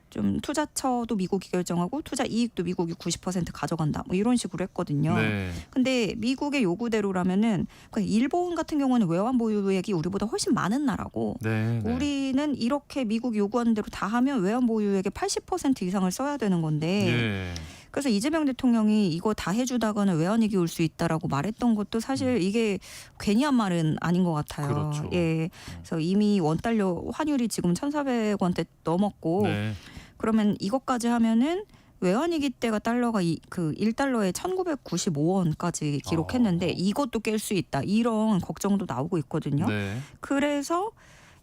좀 투자처도 미국이 결정하고 투자 이익도 미국이 90% 가져간다. 뭐 이런 식으로 했거든요. 네. 근데 미국의 요구대로라면은 일본 같은 경우는 외환 보유액이 우리보다 훨씬 많은 나라고 네. 네. 우리는 이렇게 미국이 요구하는 대로 다 하면 외환 보유액의 80% 이상을 써야 되는 건데 예. 그래서 이재명 대통령이 이거 다 해주다가는 외환위기 올 수 있다라고 말했던 것도 사실 이게 괜히 한 말은 아닌 것 같아요. 그렇죠. 예, 그래서 이미 원달러 환율이 지금 1,400원대 넘었고 네. 그러면 이것까지 하면은 외환위기 때가 달러가 그 1달러에 1,995원까지 기록했는데 이것도 깰 수 있다. 이런 걱정도 나오고 있거든요. 네. 그래서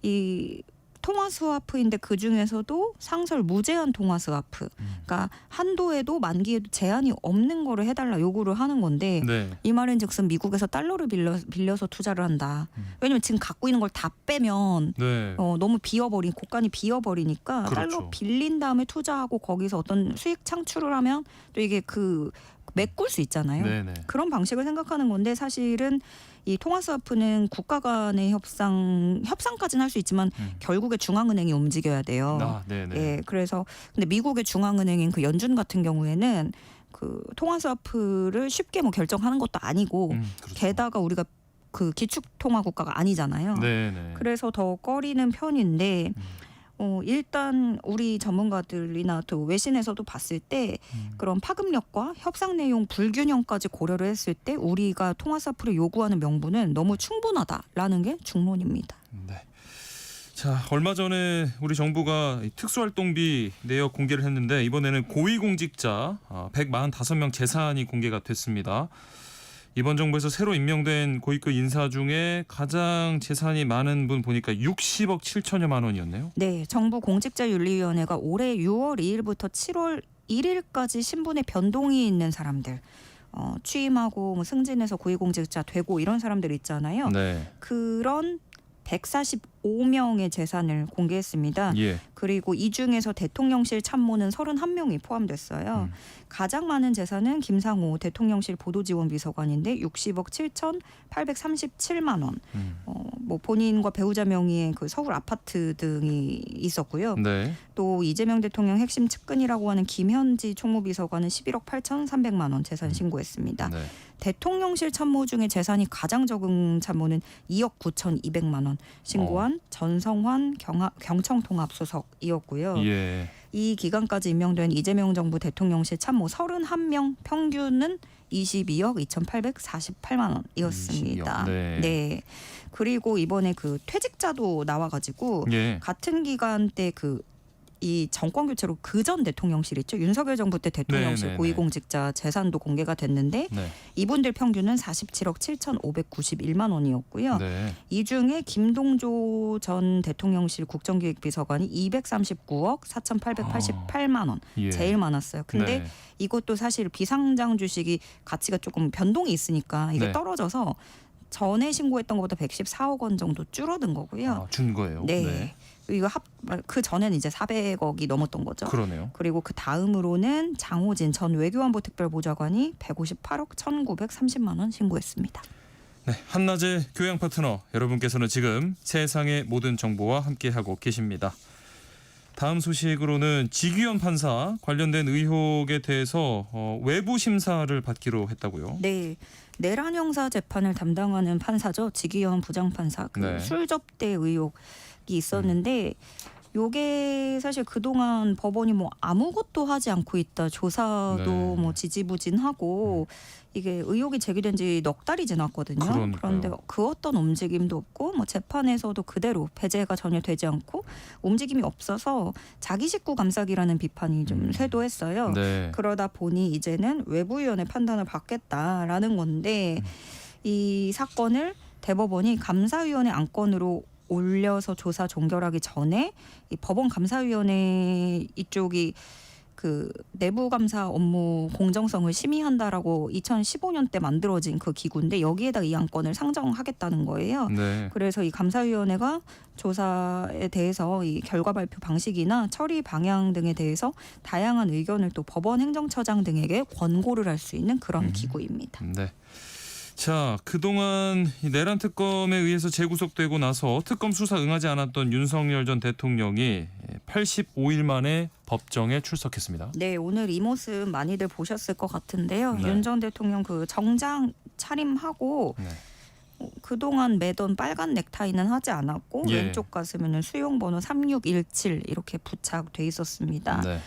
이 통화 스와프인데 그 중에서도 상설 무제한 통화 스와프, 그러니까 한도에도 만기에도 제한이 없는 거를 해달라 요구를 하는 건데 네. 이 말인즉슨 미국에서 달러를 빌려서 투자를 한다. 왜냐면 지금 갖고 있는 걸 다 빼면 네. 너무 곳간이 비어버리니까 그렇죠. 달러 빌린 다음에 투자하고 거기서 어떤 수익 창출을 하면 또 이게 메꿀 수 있잖아요. 네네. 그런 방식을 생각하는 건데 사실은 이 통화 스와프는 국가 간의 협상까지는 할 수 있지만 결국에 중앙은행이 움직여야 돼요. 네네. 예, 그래서 근데 미국의 중앙은행인 그 연준 같은 경우에는 그 통화 스와프를 쉽게 뭐 결정하는 것도 아니고 그렇죠. 게다가 우리가 그 기축 통화 국가가 아니잖아요. 네네. 그래서 더 꺼리는 편인데 일단 우리 전문가들이나 또 외신에서도 봤을 때 그런 파급력과 협상 내용 불균형까지 고려를 했을 때 우리가 통화 스와프를 요구하는 명분은 너무 충분하다라는 게 중론입니다. 네. 자, 얼마 전에 우리 정부가 특수활동비 내역 공개를 했는데 이번에는 고위공직자 145명 재산이 공개가 됐습니다. 이번 정부에서 새로 임명된 고위급 인사 중에 가장 재산이 많은 분 보니까 60억 7천여만 원이었네요. 네, 정부 공직자윤리위원회가 올해 6월 2일부터 7월 1일까지 신분의 변동이 있는 사람들, 취임하고 뭐 승진해서 고위공직자 되고 이런 사람들 있잖아요. 네. 그런 145명의 재산을 공개했습니다. 예. 그리고 이 중에서 대통령실 참모는 31명이 포함됐어요. 가장 많은 재산은 김상호 대통령실 보도지원비서관인데 60억 7,837만 원. 뭐 본인과 배우자 명의의 그 서울 아파트 등이 있었고요. 네. 또 이재명 대통령 핵심 측근이라고 하는 김현지 총무비서관은 11억 8,300만 원 재산 신고했습니다. 네. 대통령실 참모 중에 재산이 가장 적은 참모는 2억 9,200만 원 신고한 전성환 경청통합수석이었고요. 예. 이 기간까지 임명된 이재명 정부 대통령실 참모 31명 평균은 22억 2,848만 원이었습니다. 22억. 네. 네. 그리고 이번에 그 퇴직자도 나와가지고 예. 같은 기간대 이 정권 교체로 그 전 대통령실 있죠. 윤석열 정부 때 대통령실 네네네. 고위공직자 재산도 공개가 됐는데 네. 이분들 평균은 47억 7,591만 원이었고요. 네. 이 중에 김동조 전 대통령실 국정기획비서관이 239억 4,888만 원 예. 제일 많았어요. 근데 네. 이것도 사실 비상장 주식이 가치가 조금 변동이 있으니까 이게 네. 떨어져서 전에 신고했던 것보다 114억 원 정도 줄어든 거고요. 준 거예요. 네. 이거 그 전에는 이제 400억이 넘었던 거죠. 그러네요. 그리고 그 다음으로는 장호진 전 외교안보 특별보좌관이 158억 1,930만 원 신고했습니다. 네, 한낮의 교양 파트너 여러분께서는 지금 세상의 모든 정보와 함께하고 계십니다. 다음 소식으로는 지규현 판사 관련된 의혹에 대해서 외부 심사를 받기로 했다고요. 네. 내란 형사 재판을 담당하는 판사죠. 지규현 부장판사. 네. 술 접대 의혹이 있었는데 요게 사실 그동안 법원이 뭐 아무것도 하지 않고 있다. 조사도 네. 뭐 지지부진하고 이게 의혹이 제기된 지 넉 달이 지났거든요. 그러니까요. 그런데 그 어떤 움직임도 없고 뭐 재판에서도 그대로 배제가 전혀 되지 않고 움직임이 없어서 자기 식구 감싸기라는 비판이 좀 쇄도했어요. 네. 그러다 보니 이제는 외부위원회 판단을 받겠다라는 건데 이 사건을 대법원이 감사위원회 안건으로 올려서 조사 종결하기 전에 이 법원 감사위원회 이쪽이 그 내부 감사 업무 공정성을 심의한다라고 2015년 때 만들어진 그 기구인데 여기에다 이 안건을 상정하겠다는 거예요. 네. 그래서 이 감사위원회가 조사에 대해서 이 결과 발표 방식이나 처리 방향 등에 대해서 다양한 의견을 또 법원 행정처장 등에게 권고를 할 수 있는 그런 기구입니다. 네. 자, 그동안 이 내란 특검에 의해서 재구속되고 나서 특검 수사 응하지 않았던 윤석열 전 대통령이 85일 만에 법정에 출석했습니다. 네, 오늘 이 모습 많이들 보셨을 것 같은데요. 네. 윤 전 대통령 그 정장 차림하고 네. 그동안 매던 빨간 넥타이는 하지 않았고 예. 왼쪽 가슴에는 수용번호 3617 이렇게 부착돼 있었습니다. 네.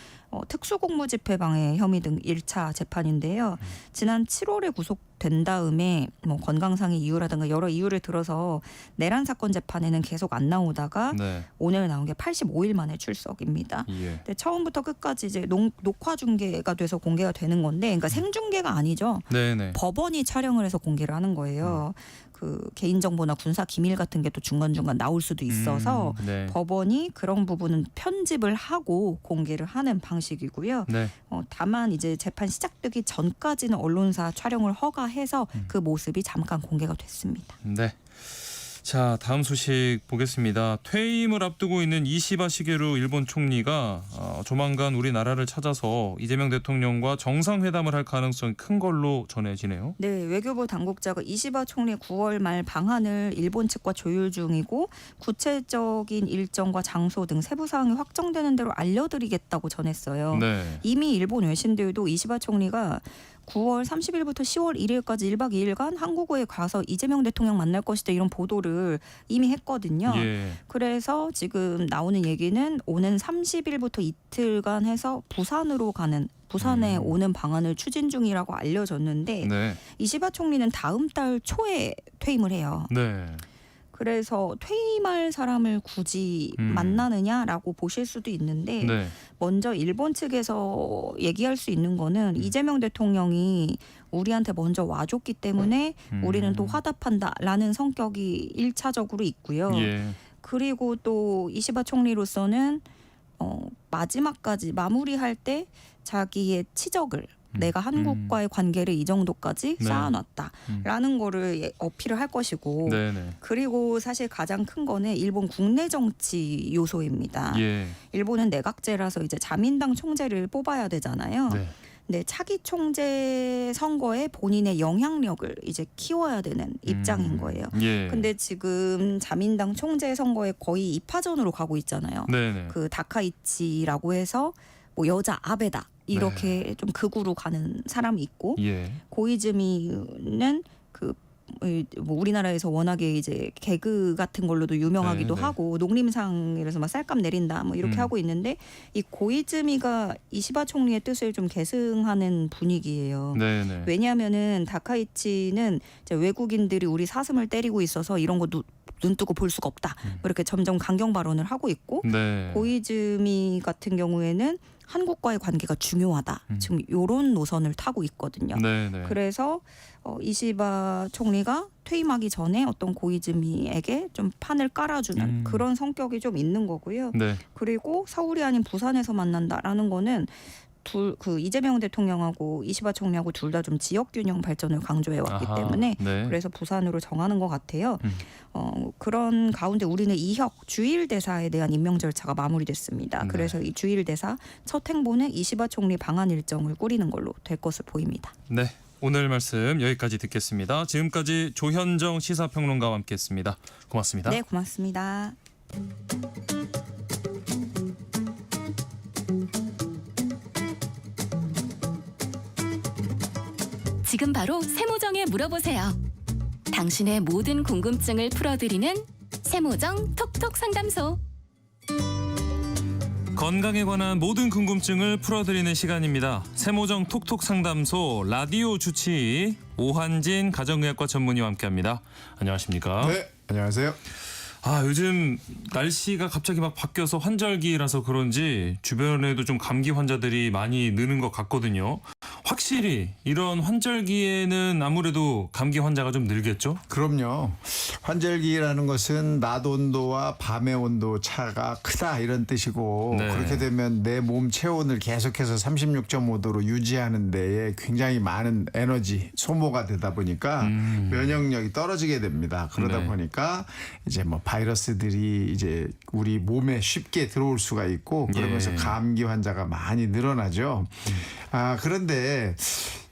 특수공무집행방해 혐의 등 1차 재판인데요. 지난 7월에 구속된 다음에 뭐 건강상의 이유라든가 여러 이유를 들어서 내란 사건 재판에는 계속 안 나오다가 네. 오늘 나온 게 85일 만에 출석입니다. 예. 근데 처음부터 끝까지 이제 녹화 중계가 돼서 공개가 되는 건데, 그러니까 생중계가 아니죠. 네, 네. 법원이 촬영을 해서 공개를 하는 거예요. 그 개인정보나 군사 기밀 같은 게 또 중간중간 나올 수도 있어서 네. 법원이 그런 부분은 편집을 하고 공개를 하는 방식이고요. 네. 다만 이제 재판 시작되기 전까지는 언론사 촬영을 허가해서 그 모습이 잠깐 공개가 됐습니다. 네. 자, 다음 소식 보겠습니다. 퇴임을 앞두고 있는 이시바 시게루 일본 총리가 조만간 우리나라를 찾아서 이재명 대통령과 정상회담을 할 가능성이 큰 걸로 전해지네요. 네, 외교부 당국자가 이시바 총리 9월 말 방한을 일본 측과 조율 중이고 구체적인 일정과 장소 등 세부 사항이 확정되는 대로 알려드리겠다고 전했어요. 네. 이미 일본 외신들도 이시바 총리가 9월 30일부터 10월 1일까지 1박 2일간 한국에 가서 이재명 대통령 만날 것이다 이런 보도를 이미 했거든요. 예. 그래서 지금 나오는 얘기는 오는 30일부터 이틀간 해서 부산에 오는 방안을 추진 중이라고 알려졌는데 네. 이시바 총리는 다음 달 초에 퇴임을 해요. 네. 그래서 퇴임할 사람을 굳이 만나느냐라고 보실 수도 있는데 네. 먼저 일본 측에서 얘기할 수 있는 거는 이재명 대통령이 우리한테 먼저 와줬기 때문에 우리는 또 화답한다라는 성격이 1차적으로 있고요. 예. 그리고 또 이시바 총리로서는 마지막까지 마무리할 때 자기의 치적을 내가 한국과의 관계를 이 정도까지 네. 쌓아놨다라는 거를 어필을 할 것이고 네네. 그리고 사실 가장 큰 거는 일본 국내 정치 요소입니다. 예. 일본은 내각제라서 이제 자민당 총재를 뽑아야 되잖아요. 네. 근데 차기 총재 선거에 본인의 영향력을 이제 키워야 되는 입장인 거예요. 예. 근데 지금 자민당 총재 선거에 거의 2파전으로 가고 있잖아요. 네네. 그 다카이치라고 해서 뭐 여자 아베다 이렇게 좀 극우로 가는 사람이 있고 예. 고이즈미는 뭐 우리나라에서 워낙에 이제 개그 같은 걸로도 유명하기도 네, 네. 하고 농림상에서 막 쌀값 내린다 뭐 이렇게 하고 있는데 이 고이즈미가 이시바 총리의 뜻을 좀 계승하는 분위기예요. 네네. 왜냐하면은 다카이치는 이제 외국인들이 우리 사슴을 때리고 있어서 이런 거 눈 뜨고 볼 수가 없다. 뭐 이렇게 점점 강경 발언을 하고 있고 네. 고이즈미 같은 경우에는 한국과의 관계가 중요하다. 지금 이런 노선을 타고 있거든요. 네네. 그래서 이시바 총리가 퇴임하기 전에 어떤 고이즈미에게 좀 판을 깔아주는 그런 성격이 좀 있는 거고요. 네. 그리고 서울이 아닌 부산에서 만난다라는 거는 이재명 대통령하고 이시바 총리하고 둘 다 좀 지역 균형 발전을 강조해 왔기 아하, 때문에 네. 그래서 부산으로 정하는 것 같아요. 그런 가운데 우리는 이혁 주일 대사에 대한 임명 절차가 마무리됐습니다. 네. 그래서 이 주일 대사 첫 행보는 이시바 총리 방한 일정을 꾸리는 걸로 될 것으로 보입니다. 네. 오늘 말씀 여기까지 듣겠습니다. 지금까지 조현정 시사평론가와 함께했습니다. 고맙습니다. 네, 고맙습니다. 지금 바로 세모정에 물어보세요. 당신의 모든 궁금증을 풀어드리는 세모정 톡톡 상담소. 건강에 관한 모든 궁금증을 풀어드리는 시간입니다. 세모정 톡톡 상담소 라디오 주치의 오한진 가정의학과 전문의와 함께합니다. 안녕하십니까? 네, 안녕하세요. 요즘 날씨가 갑자기 막 바뀌어서 환절기라서 그런지 주변에도 좀 감기 환자들이 많이 느는 것 같거든요. 확실히 이런 환절기에는 아무래도 감기 환자가 좀 늘겠죠? 그럼요. 환절기라는 것은 낮 온도와 밤의 온도 차가 크다 이런 뜻이고 네. 그렇게 되면 내 몸 체온을 계속해서 36.5도로 유지하는 데에 굉장히 많은 에너지 소모가 되다 보니까 면역력이 떨어지게 됩니다. 그러다 네. 보니까 이제 뭐 바이러스들이 이제 우리 몸에 쉽게 들어올 수가 있고 그러면서 예. 감기 환자가 많이 늘어나죠. 그런데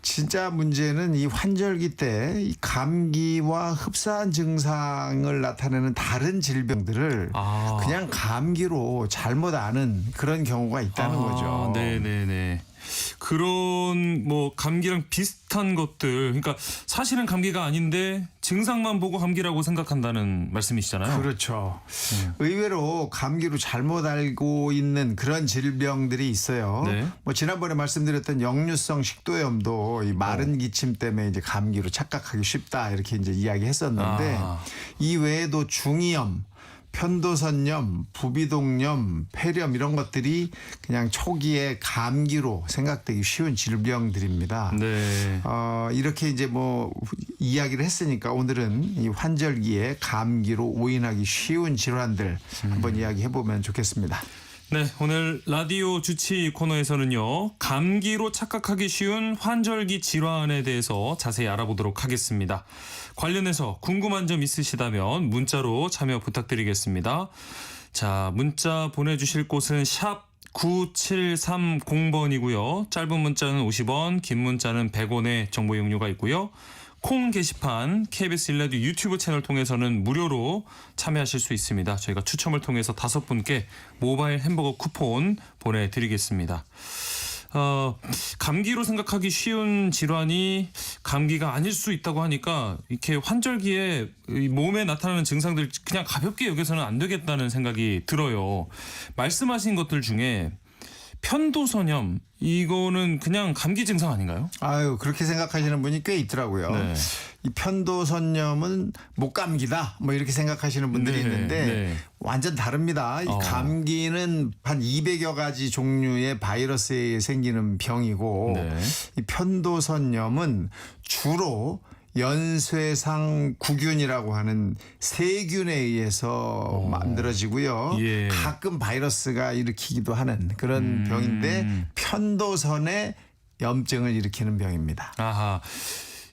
진짜 문제는 이 환절기 때 이 감기와 흡사한 증상을 나타내는 다른 질병들을 그냥 감기로 잘못 아는 그런 경우가 있다는 거죠. 네네네. 그런 뭐 감기랑 비슷한 것들, 그러니까 사실은 감기가 아닌데 증상만 보고 감기라고 생각한다는 말씀이시잖아요. 그렇죠. 의외로 감기로 잘못 알고 있는 그런 질병들이 있어요. 네. 뭐 지난번에 말씀드렸던 역류성 식도염도 이 마른 기침 때문에 이제 감기로 착각하기 쉽다 이렇게 이제 이야기했었는데 이 외에도 중이염, 편도선염, 부비동염, 폐렴 이런 것들이 그냥 초기에 감기로 생각되기 쉬운 질병들입니다. 네. 이렇게 이제 뭐 이야기를 했으니까 오늘은 이 환절기에 감기로 오인하기 쉬운 질환들 한번 이야기해 보면 좋겠습니다. 네, 오늘 라디오 주치 코너에서는요, 감기로 착각하기 쉬운 환절기 질환에 대해서 자세히 알아보도록 하겠습니다. 관련해서 궁금한 점 있으시다면 문자로 참여 부탁드리겠습니다. 자, 문자 보내주실 곳은 샵 9730번이고요. 짧은 문자는 50원, 긴 문자는 100원의 정보 이용료가 있고요. 콩 게시판 KBS 1라디오 유튜브 채널 통해서는 무료로 참여하실 수 있습니다. 저희가 추첨을 통해서 5분께 모바일 햄버거 쿠폰 보내드리겠습니다. 감기로 생각하기 쉬운 질환이 감기가 아닐 수 있다고 하니까 이렇게 환절기에 이 몸에 나타나는 증상들 그냥 가볍게 여겨서는 안 되겠다는 생각이 들어요. 말씀하신 것들 중에 편도선염 이거는 그냥 감기 증상 아닌가요? 그렇게 생각하시는 분이 꽤 있더라고요. 네. 이 편도선염은 목감기다 뭐 이렇게 생각하시는 분들이 있는데 완전 다릅니다. 이 감기는 한 200여 가지 종류의 바이러스에 생기는 병이고 이 편도선염은 주로 연쇄상 구균이라고 하는 세균에 의해서 만들어지고요. 예. 가끔 바이러스가 일으키기도 하는 그런 병인데 편도선에 염증을 일으키는 병입니다. 아하.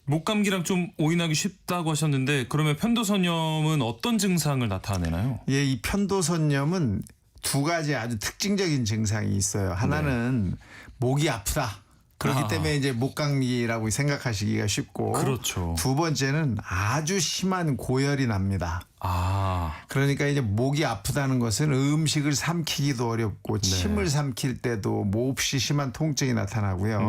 목감기랑 좀 오인하기 쉽다고 하셨는데 그러면 편도선염은 어떤 증상을 나타내나요? 예, 이 편도선염은 두 가지 아주 특징적인 증상이 있어요. 하나는 목이 아프다. 그렇기 때문에 이제 목감기라고 생각하시기가 쉽고 그렇죠. 두 번째는 아주 심한 고열이 납니다. 그러니까 이제 목이 아프다는 것은 음식을 삼키기도 어렵고 침을 삼킬 때도 몹시 심한 통증이 나타나고요.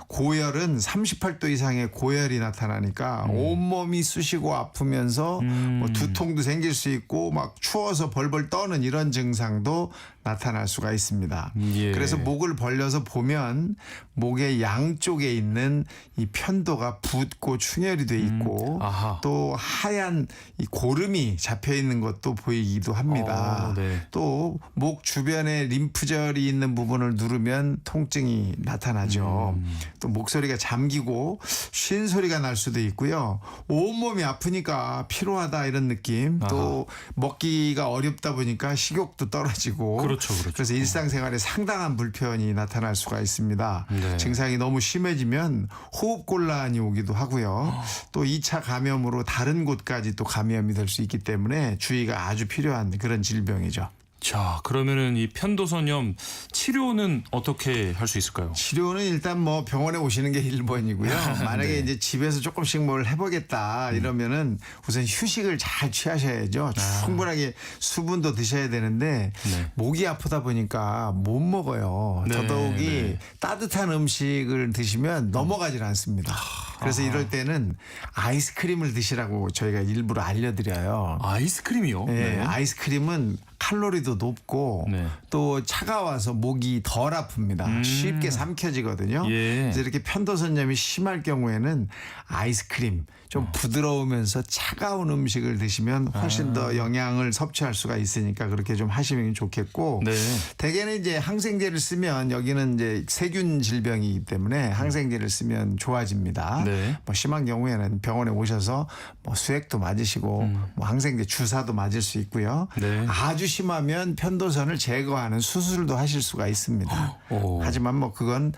고열은 38도 이상의 고열이 나타나니까 온몸이 쑤시고 아프면서 뭐 두통도 생길 수 있고 막 추워서 벌벌 떠는 이런 증상도 나타날 수가 있습니다. 그래서 목을 벌려서 보면 목의 양쪽에 있는 이 편도가 붓고 충혈이 돼 있고 또 하얀 이 고름이 잡혀 있는 것도 보이기도 합니다. 또 목 주변에 림프절이 있는 부분을 누르면 통증이 나타나죠. 또 목소리가 잠기고 쉰 소리가 날 수도 있고요. 온몸이 아프니까 피로하다 이런 느낌. 또 먹기가 어렵다 보니까 식욕도 떨어지고 그렇죠. 그래서 일상생활에 상당한 불편이 나타날 수가 있습니다. 증상이 너무 심해지면 호흡곤란이 오기도 하고요. 또 2차 감염으로 다른 곳까지 또 감염이 될 수 있기 때문에 주의가 아주 필요한 그런 질병이죠. 자, 그러면은 이 편도선염 치료는 어떻게 할 수 있을까요? 치료는 일단 뭐 병원에 오시는 게 1번이고요. 만약에 이제 집에서 조금씩 뭘 해보겠다 이러면은 우선 휴식을 잘 취하셔야죠. 충분하게 수분도 드셔야 되는데 목이 아프다 보니까 못 먹어요. 더더욱이 따뜻한 음식을 드시면 넘어가질 않습니다. 그래서 이럴 때는 아이스크림을 드시라고 저희가 일부러 알려드려요. 아이스크림이요? 네, 아이스크림은 칼로리도 높고 네. 또 차가워서 목이 덜 아픕니다. 쉽게 삼켜지거든요. 예. 그래서 이렇게 편도선염이 심할 경우에는 아이스크림 좀 부드러우면서 차가운 음식을 드시면 훨씬 더 영양을 섭취할 수가 있으니까 그렇게 좀 하시면 좋겠고 네. 대개는 이제 항생제를 쓰면 여기는 이제 세균 질병이기 때문에 항생제를 쓰면 좋아집니다. 네. 뭐 심한 경우에는 병원에 오셔서 뭐 수액도 맞으시고 뭐 항생제 주사도 맞을 수 있고요. 네. 아주 심하면 편도선을 제거하는 수술도 하실 수가 있습니다. 하지만 뭐 그건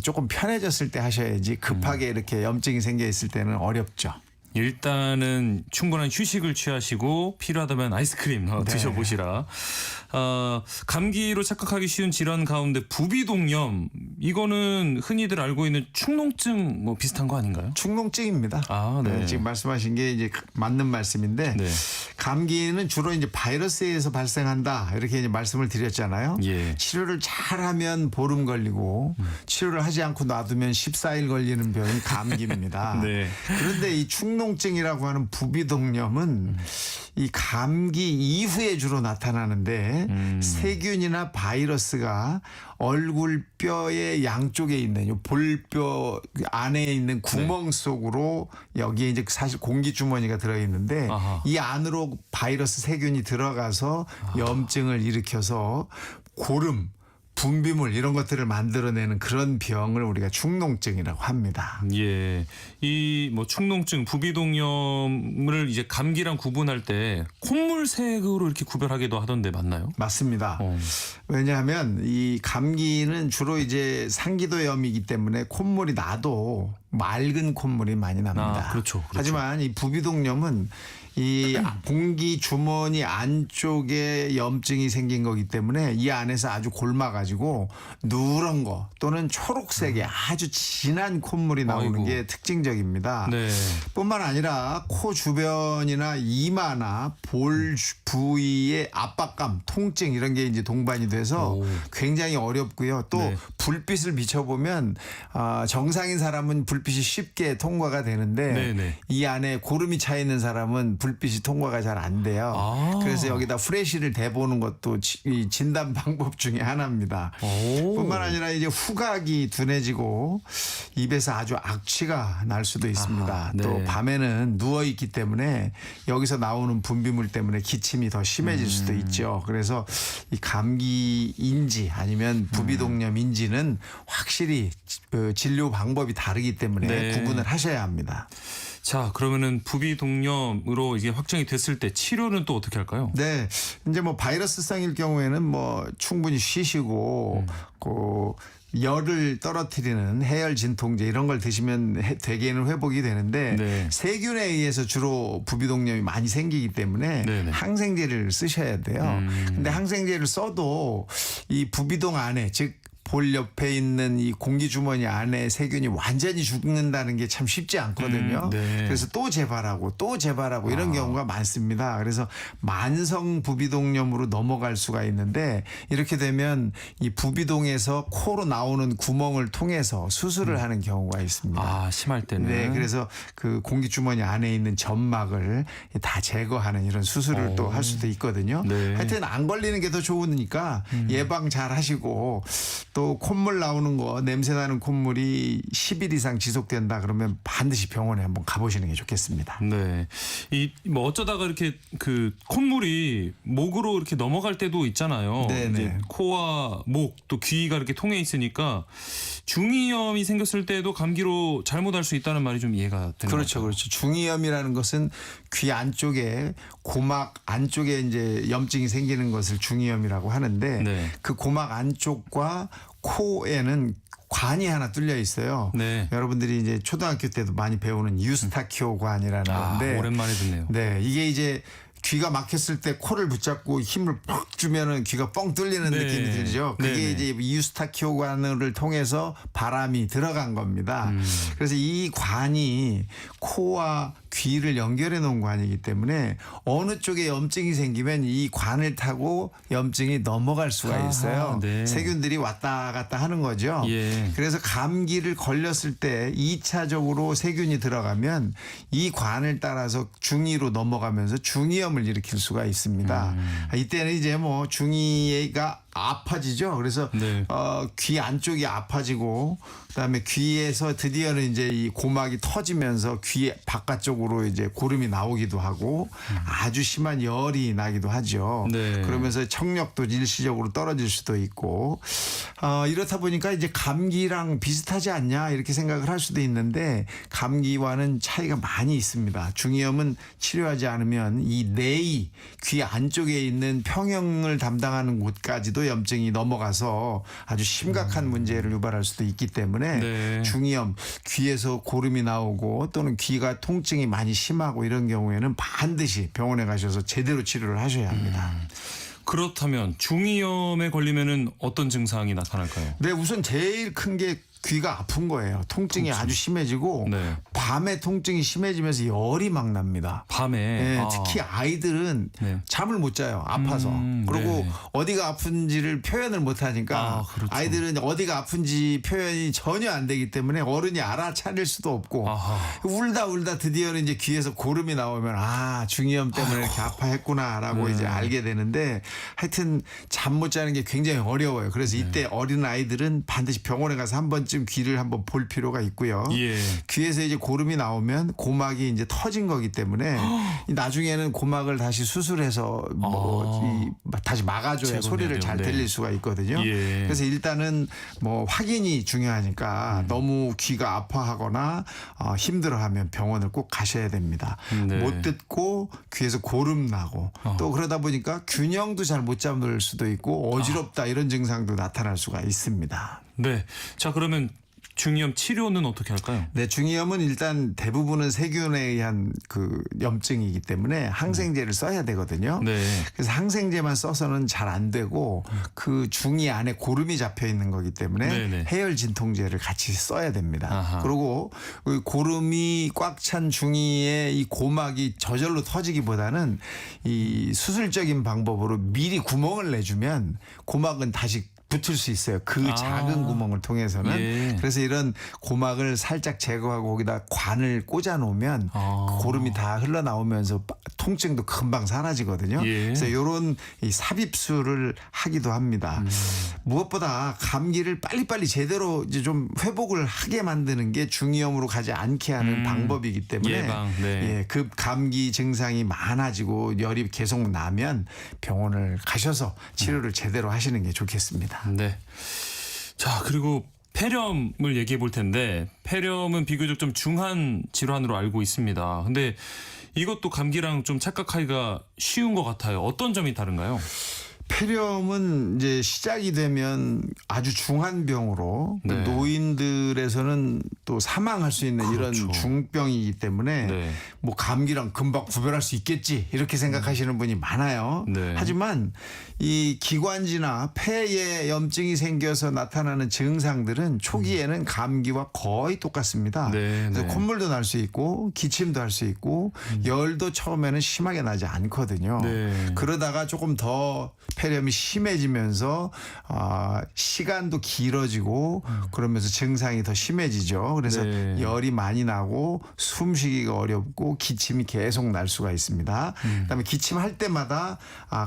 조금 편해졌을 때 하셔야지 급하게 이렇게 염증이 생겨 있을 때는 어렵죠. 일단은 충분한 휴식을 취하시고 필요하다면 아이스크림 드셔보시라. 감기로 착각하기 쉬운 질환 가운데 부비동염 이거는 흔히들 알고 있는 축농증 뭐 비슷한 거 아닌가요? 축농증입니다. 아, 네. 지금 말씀하신 게 이제 맞는 말씀인데 네. 감기는 주로 이제 바이러스에 의해서 발생한다 이렇게 이제 말씀을 드렸잖아요. 예. 치료를 잘하면 보름 걸리고 치료를 하지 않고 놔두면 14일 걸리는 병이 감기입니다. 네. 그런데 이 축농증이라고 하는 부비동염은 이 감기 이후에 주로 나타나는데 세균이나 바이러스가 얼굴 뼈의 양쪽에 있는 이 볼뼈 안에 있는 구멍 속으로 여기에 이제 사실 공기 주머니가 들어 있는데 이 안으로 바이러스 세균이 들어가서 염증을 일으켜서 고름 분비물 이런 것들을 만들어내는 그런 병을 우리가 축농증이라고 합니다. 예, 이 뭐 축농증, 부비동염을 이제 감기랑 구분할 때 콧물색으로 이렇게 구별하기도 하던데 맞나요? 맞습니다. 왜냐하면 이 감기는 주로 이제 상기도염이기 때문에 콧물이 나도 맑은 콧물이 많이 납니다. 그렇죠. 하지만 이 부비동염은 이 공기 주머니 안쪽에 염증이 생긴 거기 때문에 이 안에서 아주 골마가지고 누런 거 또는 초록색의 아주 진한 콧물이 나오는 게 특징적입니다. 네. 뿐만 아니라 코 주변이나 이마나 볼 부위의 압박감, 통증 이런 게 이제 동반이 돼서 굉장히 어렵고요. 또 네. 불빛을 비춰보면 정상인 사람은 불빛이 쉽게 통과가 되는데 네네. 이 안에 고름이 차 있는 사람은 불빛이 통과가 잘 안 돼요. 그래서 여기다 프레쉬를 대보는 것도 이 진단 방법 중에 하나입니다. 뿐만 아니라 이제 후각이 둔해지고 입에서 아주 악취가 날 수도 있습니다. 네. 또 밤에는 누워 있기 때문에 여기서 나오는 분비물 때문에 기침이 더 심해질 수도 있죠. 그래서 이 감기인지 아니면 부비동염인지는 확실히 진료 방법이 다르기 때문에 네. 구분을 하셔야 합니다. 자, 그러면은 부비동염으로 이게 확정이 됐을 때 치료는 또 어떻게 할까요? 네, 이제 뭐 바이러스성일 경우에는 뭐 충분히 쉬시고 그 열을 떨어뜨리는 해열 진통제 이런 걸 드시면 대개는 회복이 되는데 네. 세균에 의해서 주로 부비동염이 많이 생기기 때문에 네네. 항생제를 쓰셔야 돼요. 근데 항생제를 써도 이 부비동 안에 즉 볼 옆에 있는 이 공기 주머니 안에 세균이 완전히 죽는다는 게 참 쉽지 않거든요. 네. 그래서 또 재발하고 이런 경우가 많습니다. 그래서 만성 부비동염으로 넘어갈 수가 있는데 이렇게 되면 이 부비동에서 코로 나오는 구멍을 통해서 수술을 하는 경우가 있습니다. 심할 때는. 네, 그래서 그 공기 주머니 안에 있는 점막을 다 제거하는 이런 수술을 또 할 수도 있거든요. 네. 하여튼 안 걸리는 게 더 좋으니까 예방 잘 하시고 또 콧물 나오는 거 냄새 나는 콧물이 10일 이상 지속된다 그러면 반드시 병원에 한번 가보시는 게 좋겠습니다. 네. 이 뭐 어쩌다가 이렇게 그 콧물이 목으로 이렇게 넘어갈 때도 있잖아요. 네네. 이제 코와 목 또 귀가 이렇게 통해 있으니까 중이염이 생겼을 때도 감기로 잘못할 수 있다는 말이 좀 이해가 되는 그렇죠, 것 같아요. 그렇죠. 중이염이라는 것은 귀 안쪽에 고막 안쪽에 이제 염증이 생기는 것을 중이염이라고 하는데 네. 그 고막 안쪽과 코에는 관이 하나 뚫려 있어요. 네. 여러분들이 이제 초등학교 때도 많이 배우는 유스타키오 관이라는 건데 오랜만에 듣네요. 네, 이게 이제 귀가 막혔을 때 코를 붙잡고 힘을 퍽 주면은 귀가 뻥 뚫리는 네. 느낌이 들죠. 그게 네네. 이제 유스타키오 관을 통해서 바람이 들어간 겁니다. 그래서 이 관이 코와 귀를 연결해 놓은 관이기 때문에 어느 쪽에 염증이 생기면 이 관을 타고 염증이 넘어갈 수가 있어요. 네. 세균들이 왔다 갔다 하는 거죠. 예. 그래서 감기를 걸렸을 때 2차적으로 세균이 들어가면 이 관을 따라서 중이로 넘어가면서 중이염을 일으킬 수가 있습니다. 이때는 이제 뭐 중이가 아파지죠. 그래서 네. 귀 안쪽이 아파지고 그다음에 귀에서 드디어는 이제 이 고막이 터지면서 귀 바깥쪽으로 이제 고름이 나오기도 하고 아주 심한 열이 나기도 하죠. 네. 그러면서 청력도 일시적으로 떨어질 수도 있고 이렇다 보니까 이제 감기랑 비슷하지 않냐 이렇게 생각을 할 수도 있는데 감기와는 차이가 많이 있습니다. 중이염은 치료하지 않으면 이 내이 귀 안쪽에 있는 평형을 담당하는 곳까지도 염증이 넘어가서 아주 심각한 문제를 유발할 수도 있기 때문에 네. 중이염, 귀에서 고름이 나오고 또는 귀가 통증이 많이 심하고 이런 경우에는 반드시 병원에 가셔서 제대로 치료를 하셔야 합니다. 그렇다면 중이염에 걸리면은 어떤 증상이 나타날까요? 네, 우선 제일 큰 게 귀가 아픈 거예요. 통증이 아주 심해지고 네. 밤에 통증이 심해지면서 열이 막 납니다. 밤에 네, 특히 아이들은 네. 잠을 못 자요. 아파서. 그리고 네. 어디가 아픈지를 표현을 못 하니까 그렇죠. 아이들은 어디가 아픈지 표현이 전혀 안 되기 때문에 어른이 알아차릴 수도 없고 울다 드디어는 이제 귀에서 고름이 나오면 중이염 때문에 이렇게 아파했구나라고 네. 이제 알게 되는데 하여튼 잠 못 자는 게 굉장히 어려워요. 그래서 이때 어린 아이들은 반드시 병원에 가서 한 번쯤 귀를 한번 볼 필요가 있고요. 예. 귀에서 이제 고름이 나오면 고막이 이제 터진 거기 때문에 나중에는 고막을 다시 수술해서 다시 막아줘야 소리를 잘 들릴 수가 있거든요. 예. 그래서 일단은 뭐 확인이 중요하니까 너무 귀가 아파하거나 힘들어하면 병원을 꼭 가셔야 됩니다. 네. 못 듣고 귀에서 고름 나고 또 그러다 보니까 균형도 잘 못 잡을 수도 있고 어지럽다 이런 증상도 나타날 수가 있습니다. 네. 자, 그러면 중이염 치료는 어떻게 할까요? 네, 중이염은 일단 대부분은 세균에 의한 그 염증이기 때문에 항생제를 써야 되거든요. 네. 그래서 항생제만 써서는 잘 안 되고 그 중이 안에 고름이 잡혀 있는 거기 때문에 네네. 해열 진통제를 같이 써야 됩니다. 아하. 그리고 그 고름이 꽉 찬 중이에 이 고막이 저절로 터지기보다는 이 수술적인 방법으로 미리 구멍을 내주면 고막은 다시 붙을 수 있어요. 그 작은 구멍을 통해서는. 예. 그래서 이런 고막을 살짝 제거하고 거기다 관을 꽂아 놓으면 고름이 다 흘러나오면서 통증도 금방 사라지거든요. 예. 그래서 이런 이 삽입술을 하기도 합니다. 무엇보다 감기를 빨리빨리 제대로 이제 좀 회복을 하게 만드는 게 중이염으로 가지 않게 하는 방법이기 때문에 예방, 네. 예, 급 감기 증상이 많아지고 열이 계속 나면 병원을 가셔서 치료를 제대로 하시는 게 좋겠습니다. 네. 자, 그리고 폐렴을 얘기해 볼 텐데 폐렴은 비교적 좀 중한 질환으로 알고 있습니다. 근데 이것도 감기랑 좀 착각하기가 쉬운 것 같아요. 어떤 점이 다른가요? 폐렴은 이제 시작이 되면 아주 중한 병으로 네. 노인들에서는 또 사망할 수 있는 그렇죠. 이런 중병이기 때문에 네. 뭐 감기랑 금방 구별할 수 있겠지 이렇게 생각하시는 분이 많아요. 네. 하지만 이 기관지나 폐에 염증이 생겨서 나타나는 증상들은 초기에는 감기와 거의 똑같습니다. 네, 그래서 네. 콧물도 날 수 있고 기침도 할 수 있고 열도 처음에는 심하게 나지 않거든요. 네. 그러다가 조금 더 폐렴이 심해지면서 시간도 길어지고 그러면서 증상이 더 심해지죠. 그래서 네. 열이 많이 나고 숨쉬기가 어렵고 기침이 계속 날 수가 있습니다. 그다음에 기침할 때마다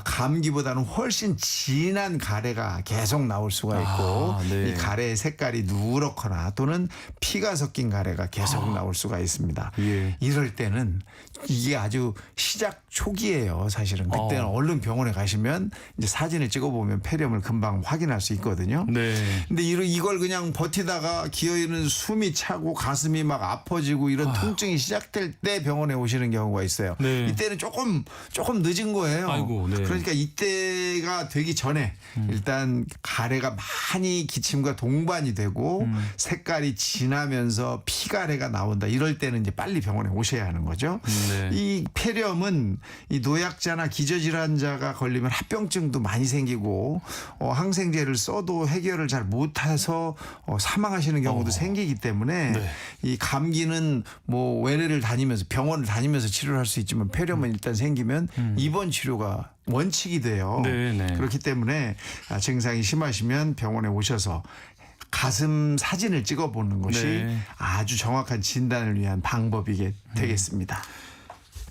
감기보다는 훨씬 진한 가래가 계속 나올 수가 있고 네. 이 가래의 색깔이 누렇거나 또는 피가 섞인 가래가 계속 나올 수가 있습니다. 예. 이럴 때는 이게 아주 시작 초기예요. 사실은 그때는 얼른 병원에 가시면 이제 사진을 찍어보면 폐렴을 금방 확인할 수 있거든요. 네. 근데 이걸 그냥 버티다가 기어이는 숨이 차고 가슴이 막 아파지고 이런 통증이 시작될 때 병원에 오시는 경우가 있어요. 네. 이때는 조금 늦은 거예요. 아이고, 네. 그러니까 이때가 되기 전에 일단 가래가 많이 기침과 동반이 되고 색깔이 진하면서 피가 피가래가 나온다. 이럴 때는 이제 빨리 병원에 오셔야 하는 거죠. 네. 이 폐렴은 이 노약자나 기저질환자가 걸리면 합병증도 많이 생기고 항생제를 써도 해결을 잘 못해서 사망하시는 경우도 생기기 때문에 네. 이 감기는 뭐 외래를 다니면서 병원을 다니면서 치료를 할 수 있지만 폐렴은 일단 생기면 입원 치료가 원칙이 돼요. 네, 네. 그렇기 때문에 증상이 심하시면 병원에 오셔서 가슴 사진을 찍어보는 것이 네. 아주 정확한 진단을 위한 방법이 되겠습니다.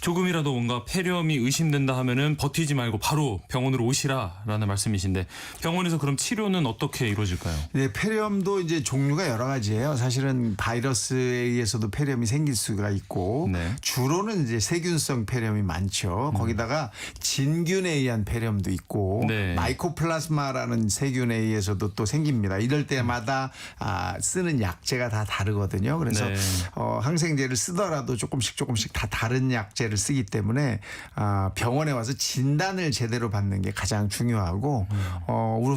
조금이라도 뭔가 폐렴이 의심된다 하면은 버티지 말고 바로 병원으로 오시라라는 말씀이신데 병원에서 그럼 치료는 어떻게 이루어질까요? 네, 폐렴도 이제 종류가 여러 가지예요. 사실은 바이러스에 의해서도 폐렴이 생길 수가 있고 네. 주로는 이제 세균성 폐렴이 많죠. 거기다가 진균에 의한 폐렴도 있고 네. 마이코플라스마라는 세균에 의해서도 또 생깁니다. 이럴 때마다 쓰는 약제가 다 다르거든요. 그래서 네. 항생제를 쓰더라도 조금씩 다 다른 약제를 쓰기 때문에 병원에 와서 진단을 제대로 받는 게 가장 중요하고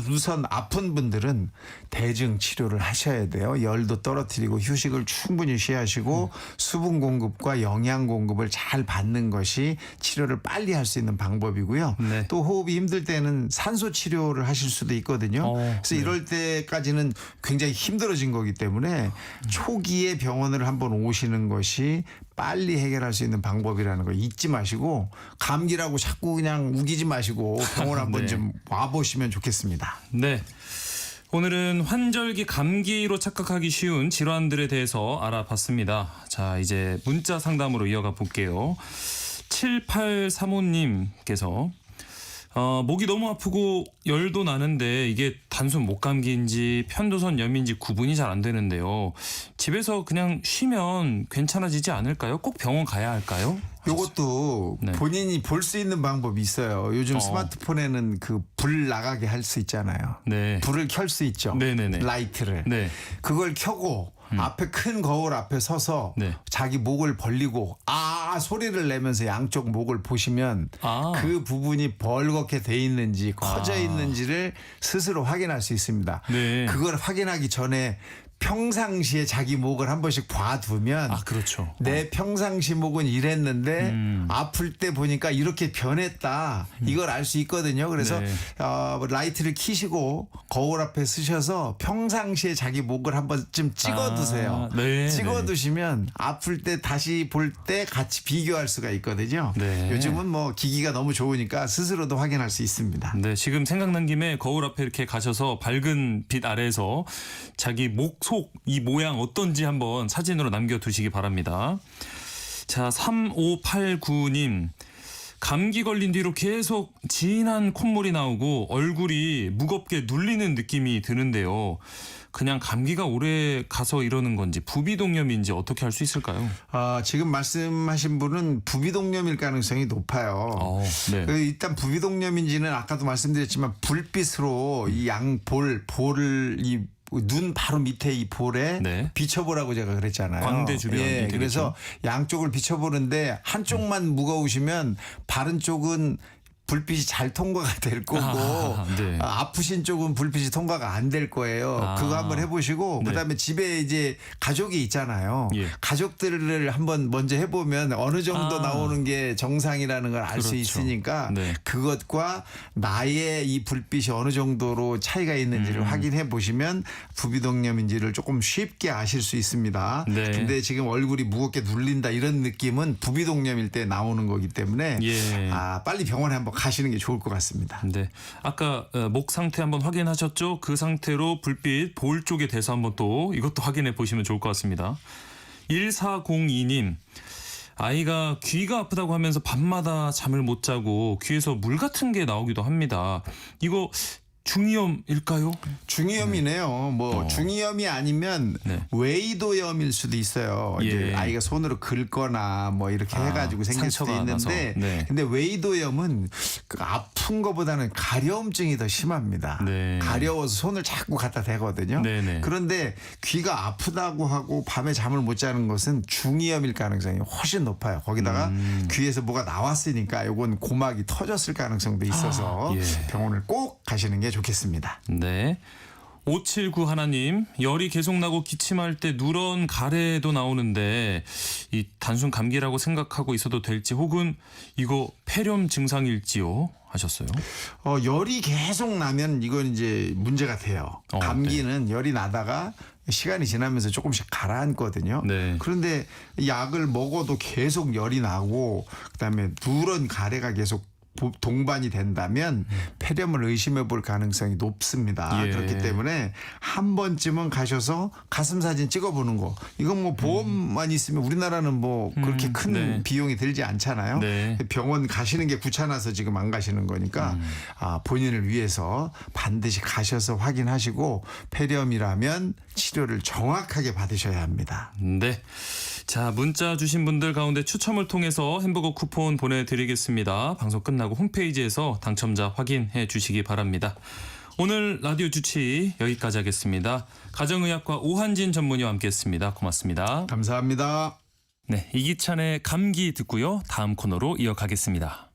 우선 아픈 분들은 대증 치료를 하셔야 돼요. 열도 떨어뜨리고 휴식을 충분히 쉬하시고 수분 공급과 영양 공급을 잘 받는 것이 치료를 빨리 할 수 있는 방법이고요. 네. 또 호흡이 힘들 때는 산소 치료를 하실 수도 있거든요. 그래서 네. 이럴 때까지는 굉장히 힘들어진 거기 때문에 초기에 병원을 한번 오시는 것이 빨리 해결할 수 있는 방법이라는 거 잊지 마시고 감기라고 자꾸 그냥 우기지 마시고 병원 한번 네. 좀 와보시면 좋겠습니다. 네. 오늘은 환절기 감기로 착각하기 쉬운 질환들에 대해서 알아봤습니다. 자, 이제 문자 상담으로 이어가 볼게요. 7835님께서 목이 너무 아프고 열도 나는데 이게 단순 목감기인지 편도선염인지 구분이 잘 안 되는데요. 집에서 그냥 쉬면 괜찮아지지 않을까요? 꼭 병원 가야 할까요? 이것도 네. 본인이 볼 수 있는 방법이 있어요. 요즘 스마트폰에는 그 불 나가게 할 수 있잖아요. 네. 불을 켤 수 있죠. 네네네. 라이트를. 네. 그걸 켜고 앞에 큰 거울 앞에 서서 네. 자기 목을 벌리고 소리를 내면서 양쪽 목을 보시면 그 부분이 벌겋게 돼 있는지 커져 있는지를 스스로 확인할 수 있습니다. 네. 그걸 확인하기 전에 평상시에 자기 목을 한 번씩 봐두면 그렇죠. 내 평상시 목은 이랬는데 아플 때 보니까 이렇게 변했다. 이걸 알 수 있거든요. 그래서 네. 라이트를 켜시고 거울 앞에 쓰셔서 평상시에 자기 목을 한 번쯤 찍어두세요. 네. 찍어두시면 아플 때 다시 볼 때 같이 비교할 수가 있거든요. 네. 요즘은 뭐 기기가 너무 좋으니까 스스로도 확인할 수 있습니다. 네, 지금 생각난 김에 거울 앞에 이렇게 가셔서 밝은 빛 아래에서 자기 목, 속 이 모양 어떤지 한번 사진으로 남겨두시기 바랍니다. 자, 3589님. 감기 걸린 뒤로 계속 진한 콧물이 나오고 얼굴이 무겁게 눌리는 느낌이 드는데요. 그냥 감기가 오래 가서 이러는 건지 부비동염인지 어떻게 할 수 있을까요? 지금 말씀하신 분은 부비동염일 가능성이 높아요. 네. 일단 부비동염인지는 아까도 말씀드렸지만 불빛으로 이 볼을 눈 바로 밑에 이 볼에 네. 비춰보라고 제가 그랬잖아요. 광대 주변. 예, 그래서 양쪽을 비춰보는데 한쪽만 무거우시면 바른 쪽은 불빛이 잘 통과가 될 거고 네. 아프신 쪽은 불빛이 통과가 안 될 거예요. 그거 한번 해보시고 네. 그다음에 집에 이제 가족이 있잖아요. 예. 가족들을 한번 먼저 해보면 어느 정도 나오는 게 정상이라는 걸 알 수 그렇죠. 있으니까 네. 그것과 나의 이 불빛이 어느 정도로 차이가 있는지를 확인해 보시면 부비동염인지를 조금 쉽게 아실 수 있습니다. 네. 근데 지금 얼굴이 무겁게 눌린다 이런 느낌은 부비동염일 때 나오는 거기 때문에 예. 빨리 병원에 한번 가시는 게 좋을 것 같습니다. 네. 아까 목 상태 한번 확인하셨죠? 그 상태로 불빛 볼 쪽에 대서 한번 또 이것도 확인해 보시면 좋을 것 같습니다. 1402님. 아이가 귀가 아프다고 하면서 밤마다 잠을 못 자고 귀에서 물 같은 게 나오기도 합니다. 이거 중이염일까요? 중이염이네요. 중이염이 아니면 웨이도염일 수도 있어요. 예. 이제 아이가 손으로 긁거나 뭐 이렇게 해가지고 생길 수도 상처가 있는데, 나서. 근데 웨이도염은 그 아픈 것보다는 가려움증이 더 심합니다. 네. 가려워서 손을 자꾸 갖다 대거든요. 네네. 그런데 귀가 아프다고 하고 밤에 잠을 못 자는 것은 중이염일 가능성이 훨씬 높아요. 거기다가 귀에서 뭐가 나왔으니까 이건 고막이 터졌을 가능성도 있어서 예. 병원을 꼭 가시는 게 좋겠습니다. 네. 579 하나님, 열이 계속 나고 기침할 때 누런 가래도 나오는데 이 단순 감기라고 생각하고 있어도 될지 혹은 이거 폐렴 증상일지요? 하셨어요. 열이 계속 나면 이건 이제 문제가 돼요. 감기는 열이 나다가 시간이 지나면서 조금씩 가라앉거든요. 네. 그런데 약을 먹어도 계속 열이 나고 그다음에 누런 가래가 계속 동반이 된다면 폐렴을 의심해 볼 가능성이 높습니다. 예. 그렇기 때문에 한 번쯤은 가셔서 가슴 사진 찍어보는 거. 이건 뭐 보험만 있으면 우리나라는 뭐 그렇게 큰 네. 비용이 들지 않잖아요. 네. 병원 가시는 게 귀찮아서 지금 안 가시는 거니까 본인을 위해서 반드시 가셔서 확인하시고 폐렴이라면 치료를 정확하게 받으셔야 합니다. 네. 자, 문자 주신 분들 가운데 추첨을 통해서 햄버거 쿠폰 보내드리겠습니다. 방송 끝나고 홈페이지에서 당첨자 확인해 주시기 바랍니다. 오늘 라디오 주치 여기까지 하겠습니다. 가정의학과 오한진 전문의와 함께했습니다. 고맙습니다. 감사합니다. 네, 이기찬의 감기 듣고요. 다음 코너로 이어가겠습니다.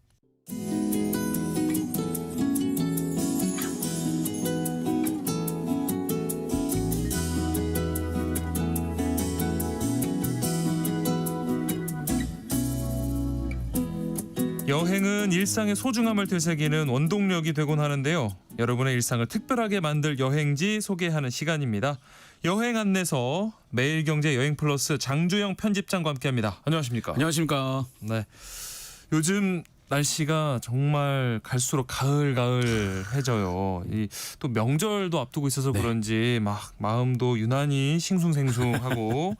여행은 일상의 소중함을 되새기는 원동력이 되곤 하는데요. 여러분의 일상을 특별하게 만들 여행지 소개하는 시간입니다. 여행 안내서 매일경제 여행플러스 장주영 편집장과 함께합니다. 안녕하십니까? 안녕하십니까? 네. 요즘 날씨가 정말 갈수록 가을해져요. 또 명절도 앞두고 있어서 그런지 막 마음도 유난히 싱숭생숭하고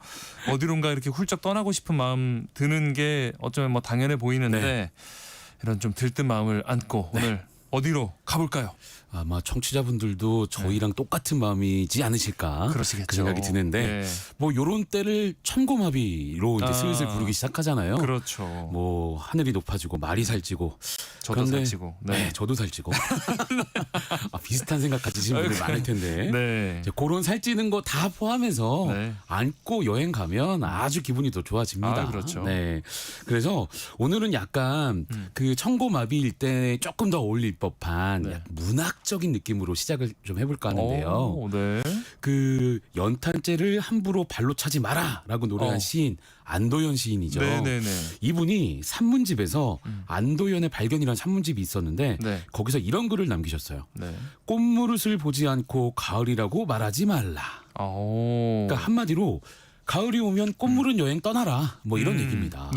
어디론가 이렇게 훌쩍 떠나고 싶은 마음 드는 게 어쩌면 뭐 당연해 보이는데 이런 좀 들뜬 마음을 안고 오늘 어디로 가볼까요? 아마 청취자분들도 저희랑 똑같은 마음이지 않으실까 그러시겠죠. 그 생각이 드는데 뭐 요런 때를 천고마비로 이제 슬슬 부르기 시작하잖아요. 그렇죠. 뭐 하늘이 높아지고 말이 살찌고 저도 살찌고 네, 저도 살찌고 비슷한 생각 가지시는 분들 많을 텐데 이제 그런 살찌는 거 다 포함해서 안고 여행 가면 아주 기분이 더 좋아집니다. 그렇죠. 네, 그래서 오늘은 약간 그 천고마비일 때 조금 더 어울릴 법한 문학적인 느낌으로 시작을 좀 해볼까 하는데요. 그 연탄재를 함부로 발로 차지 마라라고 노래한 시인 안도연 시인이죠. 이분이 산문집에서 안도연의 발견이라는 산문집이 있었는데 거기서 이런 글을 남기셨어요. 꽃무릇을 보지 않고 가을이라고 말하지 말라. 그러니까 한마디로 가을이 오면 꽃무릇 여행 떠나라 뭐 이런 얘기입니다.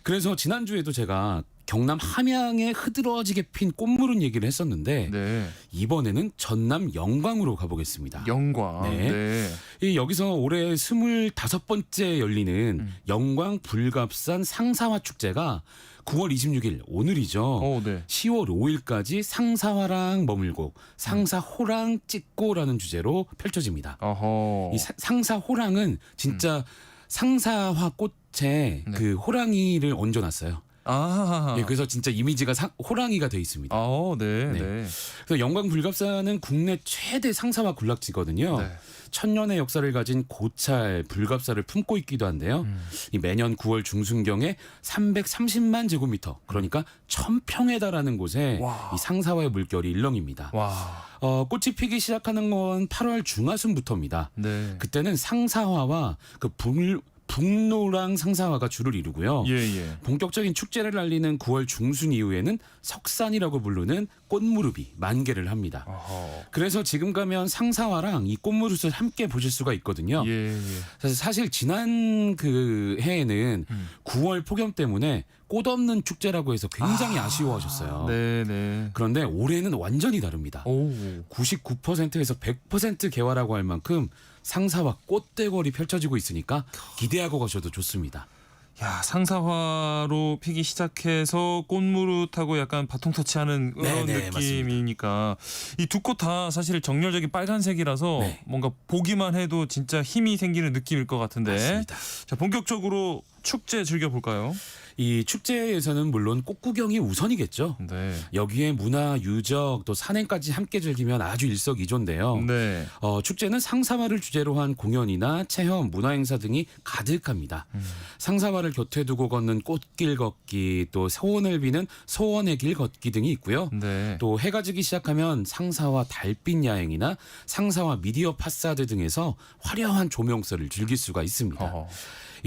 그래서 지난주에도 제가 경남 함양에 흐드러지게 핀 꽃무릇 얘기를 했었는데 이번에는 전남 영광으로 가보겠습니다. 영광. 이 여기서 올해 25번째 열리는 영광 불갑산 상사화 축제가 9월 26일 오늘이죠. 10월 5일까지 상사화랑 머물고 상사호랑 찍고라는 주제로 펼쳐집니다. 이 상사호랑은 진짜 상사화 꽃에 그 호랑이를 얹어놨어요. 그래서 진짜 이미지가 호랑이가 돼 있습니다. 그래서 영광 불갑산은 국내 최대 상사화 군락지거든요. 천년의 역사를 가진 고찰 불갑사를 품고 있기도 한데요. 이 매년 9월 중순경에 330만 제곱미터, 그러니까 1000평에 달하는 곳에 이 상사화의 물결이 일렁입니다. 꽃이 피기 시작하는 건 8월 중하순부터입니다. 그때는 상사화와 그 북노랑 상사화가 주를 이루고요. 본격적인 축제를 알리는 9월 중순 이후에는 석산이라고 부르는 꽃무릇이 만개를 합니다. 그래서 지금 가면 상사화랑 이 꽃무릇을 함께 보실 수가 있거든요. 사실 지난 그 해에는 9월 폭염 때문에 꽃 없는 축제라고 해서 굉장히 아쉬워하셨어요. 그런데 올해는 완전히 다릅니다. 99%에서 100% 개화라고 할 만큼 상사화 꽃대궐이 펼쳐지고 있으니까 기대하고 가셔도 좋습니다. 야, 상사화로 피기 시작해서 꽃무릇하고 약간 바통 터치하는 그런 느낌이니까 이 두 꽃 다 사실 정열적인 빨간색이라서 뭔가 보기만 해도 진짜 힘이 생기는 느낌일 것 같은데. 자, 본격적으로 축제 즐겨볼까요? 이 축제에서는 물론 꽃 구경이 우선이겠죠. 네. 여기에 문화, 유적, 또 산행까지 함께 즐기면 아주 일석이조인데요. 네. 축제는 상사화를 주제로 한 공연이나 체험, 문화 행사 등이 가득합니다. 상사화를 곁에 두고 걷는 꽃길 걷기, 또 소원을 비는 소원의 길 걷기 등이 있고요. 네. 또 해가 지기 시작하면 상사화 달빛 야행이나 상사화 미디어 파사드 등에서 화려한 조명설을 즐길 수가 있습니다.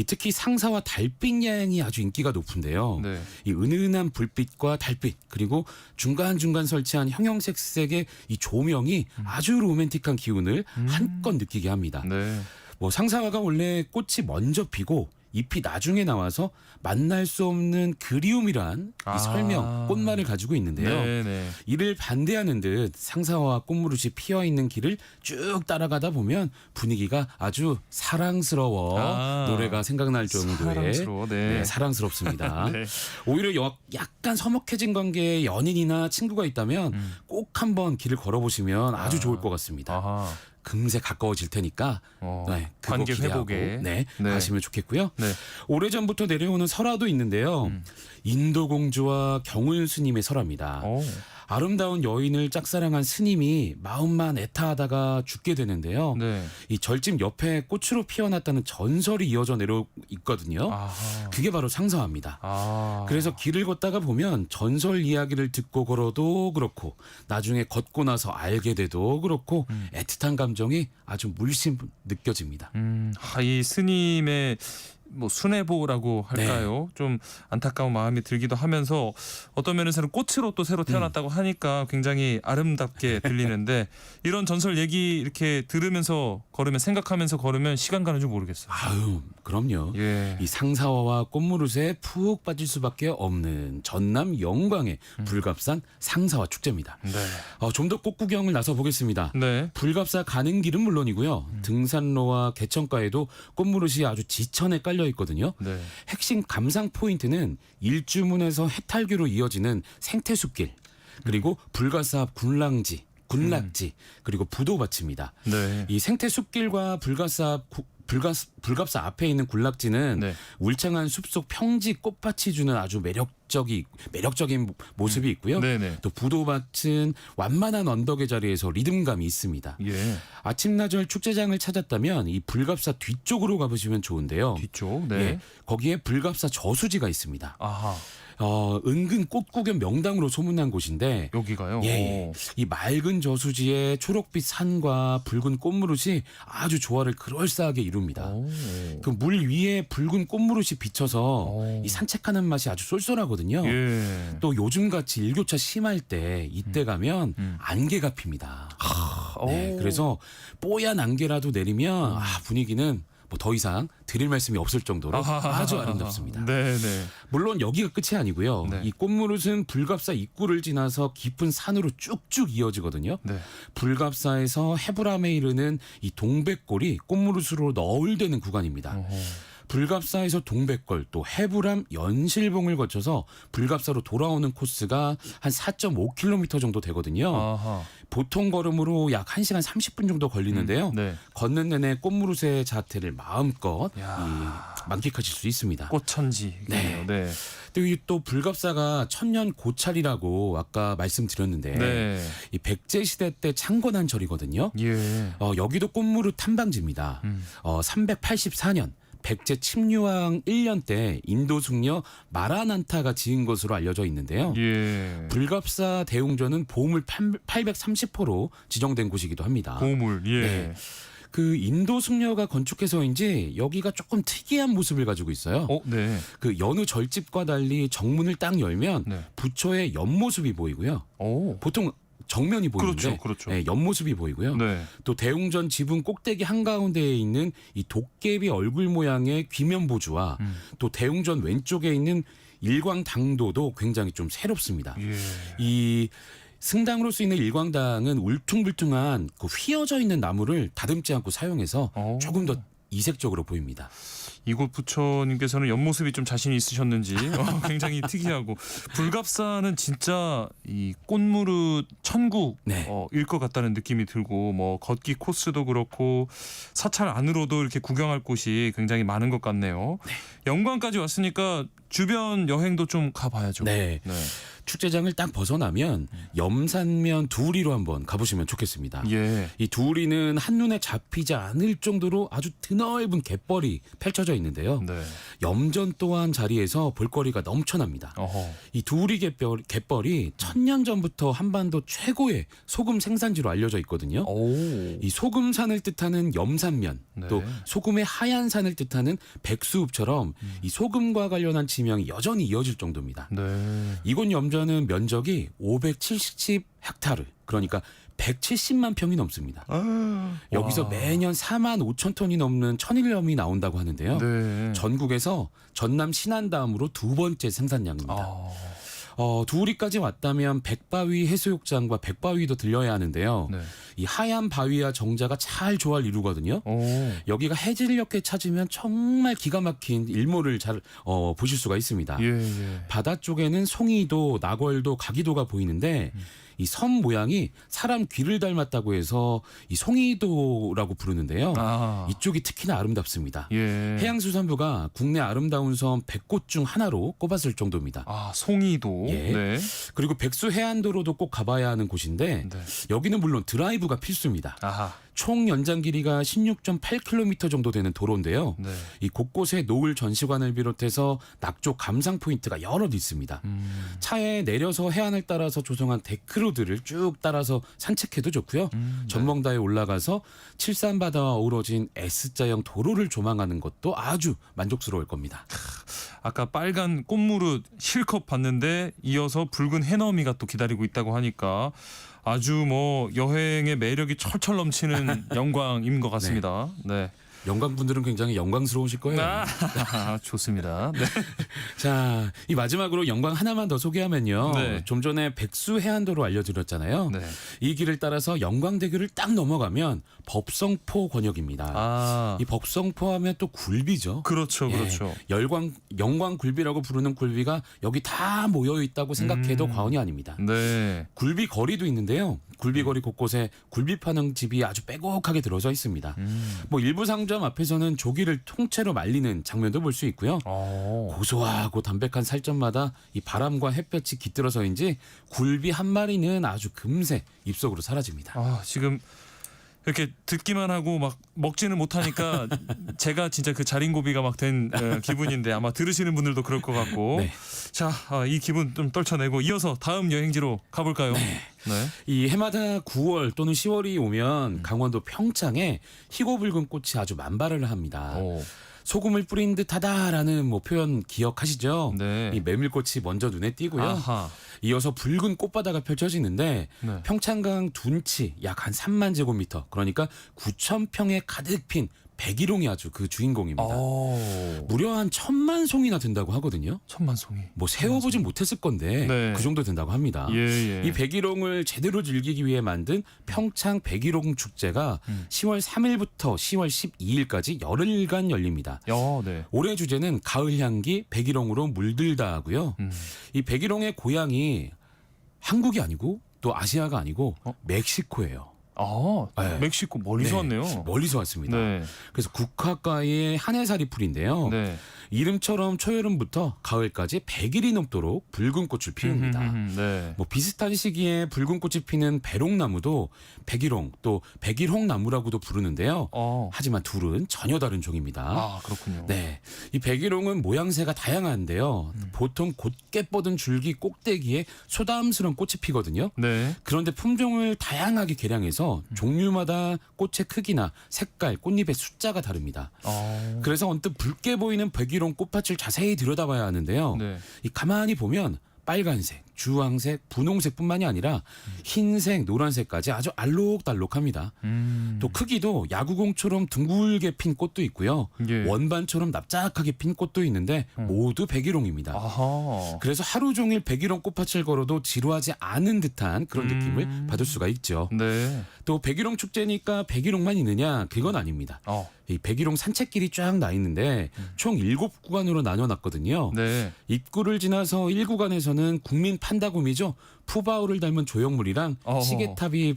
특히 상사화 달빛 야행이 아주 인기가 높은데요. 네. 이 은은한 불빛과 달빛 그리고 중간중간 설치한 형형색색의 이 조명이 아주 로맨틱한 기운을 한껏 느끼게 합니다. 네. 뭐 상사화가 원래 꽃이 먼저 피고 잎이 나중에 나와서 만날 수 없는 그리움이란 이 설명, 꽃말을 가지고 있는데요. 네네. 이를 반대하는 듯 상사화와 꽃무릇이 피어있는 길을 쭉 따라가다 보면 분위기가 아주 사랑스러워 노래가 생각날 정도의 사랑스러워, 네. 사랑스럽습니다. 네. 오히려 약간 서먹해진 관계에 연인이나 친구가 있다면 꼭 한번 길을 걸어보시면 아주 좋을 것 같습니다. 아하. 금세 가까워질 테니까 네, 그거 관계 기대하고, 회복에 네, 네. 가시면 좋겠고요. 네. 오래전부터 내려오는 설화도 있는데요. 인도 공주와 경운 스님의 설화입니다. 아름다운 여인을 짝사랑한 스님이 마음만 애타하다가 죽게 되는데요. 네. 이 절집 옆에 꽃으로 피어났다는 전설이 이어져 내려 있거든요. 그게 바로 상사화입니다. 그래서 길을 걷다가 보면 전설 이야기를 듣고 걸어도 그렇고 나중에 걷고 나서 알게 돼도 그렇고 애틋한 감정이 아주 물씬 느껴집니다. 이 스님의 뭐 순애보라고 할까요? 좀 안타까운 마음이 들기도 하면서 어떤 면에서는 꽃으로 또 새로 태어났다고 하니까 굉장히 아름답게 들리는데 이런 전설 얘기 이렇게 들으면서 걸으면 생각하면서 걸으면 시간 가는 줄 모르겠어요. 아유, 그럼요. 예. 이 상사화와 꽃무릇에 푹 빠질 수밖에 없는 전남 영광의 불갑산 상사화 축제입니다. 네. 좀 더 꽃 구경을 나서 보겠습니다. 네. 불갑사 가는 길은 물론이고요. 등산로와 개천가에도 꽃무릇이 아주 지천에 깔려 있거든요. 네. 핵심 감상 포인트는 일주문에서 해탈교로 이어지는 생태숲길 그리고 불가사 앞 군락지 그리고 부도밭입니다. 네. 이 생태숲길과 불갑사 앞에 있는 군락지는 네. 울창한 숲속 평지 꽃밭이 주는 아주 매력적인 모습이 있고요. 네네. 또 부도밭은 완만한 언덕의 자리에서 리듬감이 있습니다. 예. 아침나절 축제장을 찾았다면 이 불갑사 뒤쪽으로 가보시면 좋은데요. 뒤쪽. 네. 예, 거기에 불갑사 저수지가 있습니다. 아하. 은근 꽃구경 명당으로 소문난 곳인데 여기가요. 예, 이 맑은 저수지에 초록빛 산과 붉은 꽃무릇이 아주 조화를 그럴싸하게 이룹니다. 그 물 위에 붉은 꽃무릇이 비쳐서 이 산책하는 맛이 아주 쏠쏠하거든요. 예. 또 요즘같이 일교차 심할 때 이때 가면 안개가 핍니다. 네, 그래서 뽀얀 안개라도 내리면 분위기는 뭐 더 이상 드릴 말씀이 없을 정도로 아주 아름답습니다. 네네. 물론 여기가 끝이 아니고요. 네. 이 꽃무릇은 불갑사 입구를 지나서 깊은 산으로 쭉쭉 이어지거든요. 네. 불갑사에서 해불암에 이르는 이 동백골이 꽃무릇으로 너울대는 구간입니다. 불갑사에서 동백골 또 해불암 연실봉을 거쳐서 불갑사로 돌아오는 코스가 한 4.5km 정도 되거든요. 아하. 보통 걸음으로 약 1시간 30분 정도 걸리는데요. 네. 걷는 내내 꽃무릇의 자태를 마음껏 만끽하실 수 있습니다. 꽃천지. 네. 네. 또 불갑사가 천년 고찰이라고 아까 말씀드렸는데 네. 이 백제 시대 때 창건한 절이거든요. 예. 여기도 꽃무릇 탐방지입니다. 384년 백제 침류왕 1년 때 인도 숙녀 마라난타가 지은 것으로 알려져 있는데요. 예. 불갑사 대웅전은 보물 830호로 지정된 곳이기도 합니다. 보물. 예. 네. 그 인도 숙녀가 건축해서인지 여기가 조금 특이한 모습을 가지고 있어요. 네. 그 여느 절집과 달리 정문을 딱 열면 네. 부처의 옆모습이 보이고요. 보통 정면이 보이는데 그렇죠. 네, 옆모습이 보이고요. 네. 또 대웅전 지붕 꼭대기 한가운데에 있는 이 도깨비 얼굴 모양의 귀면보주와 또 대웅전 왼쪽에 있는 일광당도도 굉장히 좀 새롭습니다. 예. 이 승당으로 쓰이는 일광당은 울퉁불퉁한 그 휘어져 있는 나무를 다듬지 않고 사용해서 조금 더 이색적으로 보입니다. 이곳 부처님께서는 옆모습이 좀 자신이 있으셨는지 굉장히 특이하고 불갑산은 진짜 이 꽃무릇 천국일 것 같다는 느낌이 들고 뭐 걷기 코스도 그렇고 사찰 안으로도 이렇게 구경할 곳이 굉장히 많은 것 같네요. 영광까지 왔으니까 주변 여행도 좀 가봐야죠. 네. 축제장을 딱 벗어나면 염산면 두리로 한번 가보시면 좋겠습니다. 예. 이 두리는 한눈에 잡히지 않을 정도로 아주 드넓은 갯벌이 펼쳐져 있는데요. 네. 염전 또한 자리에서 볼거리가 넘쳐납니다. 이 두리 갯벌이 1000년 전부터 한반도 최고의 소금 생산지로 알려져 있거든요. 이 소금산을 뜻하는 염산면, 또 소금의 하얀 산을 뜻하는 백수읍처럼 이 소금과 관련한 지명이 여전히 이어질 정도입니다. 이곳 염전은 면적이 570헥타르, 그러니까 170만 평이 넘습니다. 여기서 매년 4만 5천 톤이 넘는 천일염이 나온다고 하는데요. 전국에서 전남 신안 다음으로 두 번째 생산량입니다. 두리까지 왔다면 백바위 해수욕장과 백바위도 들려야 하는데요. 이 하얀 바위와 정자가 잘 조화를 이루거든요. 여기가 해질녘에 찾으면 정말 기가 막힌 일몰을 잘 보실 수가 있습니다. 바다 쪽에는 송이도 나궐도 가기도가 보이는데 이 섬 모양이 사람 귀를 닮았다고 해서 이 송이도라고 부르는데요. 이쪽이 특히나 아름답습니다. 해양수산부가 국내 아름다운 섬 100곳 중 하나로 꼽았을 정도입니다. 송이도. 네. 그리고 백수 해안도로도 꼭 가봐야 하는 곳인데 여기는 물론 드라이브가 필수입니다. 총 연장 길이가 16.8km 정도 되는 도로인데요. 이 곳곳에 노을 전시관을 비롯해서 낙조 감상 포인트가 여럿 있습니다. 차에 내려서 해안을 따라서 조성한 데크로드를 쭉 따라서 산책해도 좋고요. 전망다에 올라가서 칠산바다와 어우러진 S자형 도로를 조망하는 것도 아주 만족스러울 겁니다. 아까 빨간 꽃무릇 실컷 봤는데 이어서 붉은 해넘이가 또 기다리고 있다고 하니까 아주 뭐 여행의 매력이 철철 넘치는 영광인 것 같습니다. 네. 영광분들은 굉장히 영광스러우실 거예요. 좋습니다. 네. 자, 이 마지막으로 영광 하나만 더 소개하면요. 좀 전에 백수 해안도로 알려드렸잖아요. 이 길을 따라서 영광대교를 딱 넘어가면 법성포 권역입니다. 이 법성포 하면 또 굴비죠. 그렇죠. 영광 굴비라고 부르는 굴비가 여기 다 모여 있다고 생각해도 과언이 아닙니다. 굴비 거리도 있는데요. 굴비 거리 곳곳에 굴비 파는 집이 아주 빼곡하게 들어져 있습니다. 뭐 일부 상점 앞에서는 조기를 통째로 말리는 장면도 볼 수 있고요. 고소하고 담백한 살점마다 이 바람과 햇볕이 깃들어서인지 굴비 한 마리는 아주 금세 입속으로 사라집니다. 지금 이렇게 듣기만 하고 막 먹지는 못하니까 제가 진짜 그 자린고비가 막 된 기분인데 아마 들으시는 분들도 그럴 것 같고. 자, 이 기분 좀 떨쳐내고 이어서 다음 여행지로 가볼까요? 이 해마다 9월 또는 10월이 오면 강원도 평창에 희고붉은 꽃이 아주 만발을 합니다. 소금을 뿌린 듯하다라는 뭐 표현 기억하시죠? 이 메밀꽃이 먼저 눈에 띄고요. 이어서 붉은 꽃바다가 펼쳐지는데 평창강 둔치 약 한 3만 제곱미터, 그러니까 9,000평에 가득 핀 백일홍이 아주 그 주인공입니다. 무려 한 1000만 송이나 된다고 하거든요. 1000만 송이. 뭐 세어보진 못했을 건데 그 정도 된다고 합니다. 이 백일홍을 제대로 즐기기 위해 만든 평창 백일홍 축제가 10월 3일부터 10월 12일까지 열흘간 열립니다. 올해 주제는 가을 향기 백일홍으로 물들다 하고요. 이 백일홍의 고향이 한국이 아니고 또 아시아가 아니고 멕시코예요. 멕시코 멀리서 왔네요. 멀리서 왔습니다. 그래서 국화과의 한해살이 풀인데요. 이름처럼 초여름부터 가을까지 100일이 넘도록 붉은 꽃을 피웁니다. 뭐 비슷한 시기에 붉은 꽃이 피는 배롱나무도 백일홍 또 백일홍나무라고도 부르는데요. 하지만 둘은 전혀 다른 종입니다. 그렇군요. 이 백일홍은 모양새가 다양한데요. 보통 곧게 뻗은 줄기 꼭대기에 소담스러운 꽃이 피거든요. 그런데 품종을 다양하게 개량해서 종류마다 꽃의 크기나 색깔, 꽃잎의 숫자가 다릅니다. 그래서 언뜻 붉게 보이는 백일홍 꽃밭을 자세히 들여다봐야 하는데요. 이 가만히 보면 빨간색, 주황색, 분홍색뿐만이 아니라 흰색, 노란색까지 아주 알록달록합니다. 또 크기도 야구공처럼 둥글게 핀 꽃도 있고요. 예. 원반처럼 납작하게 핀 꽃도 있는데 모두 백일홍입니다. 아하. 그래서 하루 종일 백일홍 꽃밭을 걸어도 지루하지 않은 듯한 그런 느낌을 받을 수가 있죠. 네. 또 백일홍 축제니까 백일홍만 있느냐? 그건 아닙니다. 이 백일홍 산책길이 쫙 나 있는데 총 7구간으로 나눠놨거든요. 네. 입구를 지나서 1구간에서는 국민 판다구미죠. 푸바오를 닮은 조형물이랑 시계탑이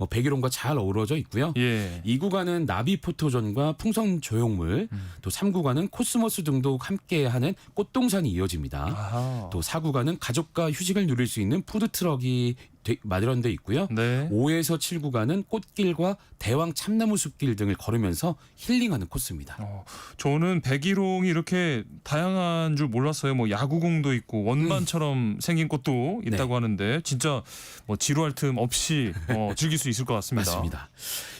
백일홍과 잘 어우러져 있고요. 예. 2구간은 나비 포토존과 풍선 조형물, 또 3구간은 코스모스 등도 함께하는 꽃동산이 이어집니다. 아하. 또 4구간은 가족과 휴식을 누릴 수 있는 푸드트럭이 마련돼 있고요. 네. 5에서 7구간은 꽃길과 대왕 참나무 숲길 등을 걸으면서 힐링하는 코스입니다. 저는 백일홍이 이렇게 다양한 줄 몰랐어요. 뭐 야구공도 있고 원반처럼 생긴 꽃도 있다고 하는데 진짜 뭐 지루할 틈 없이 즐길 수 있을 것 같습니다. 맞습니다.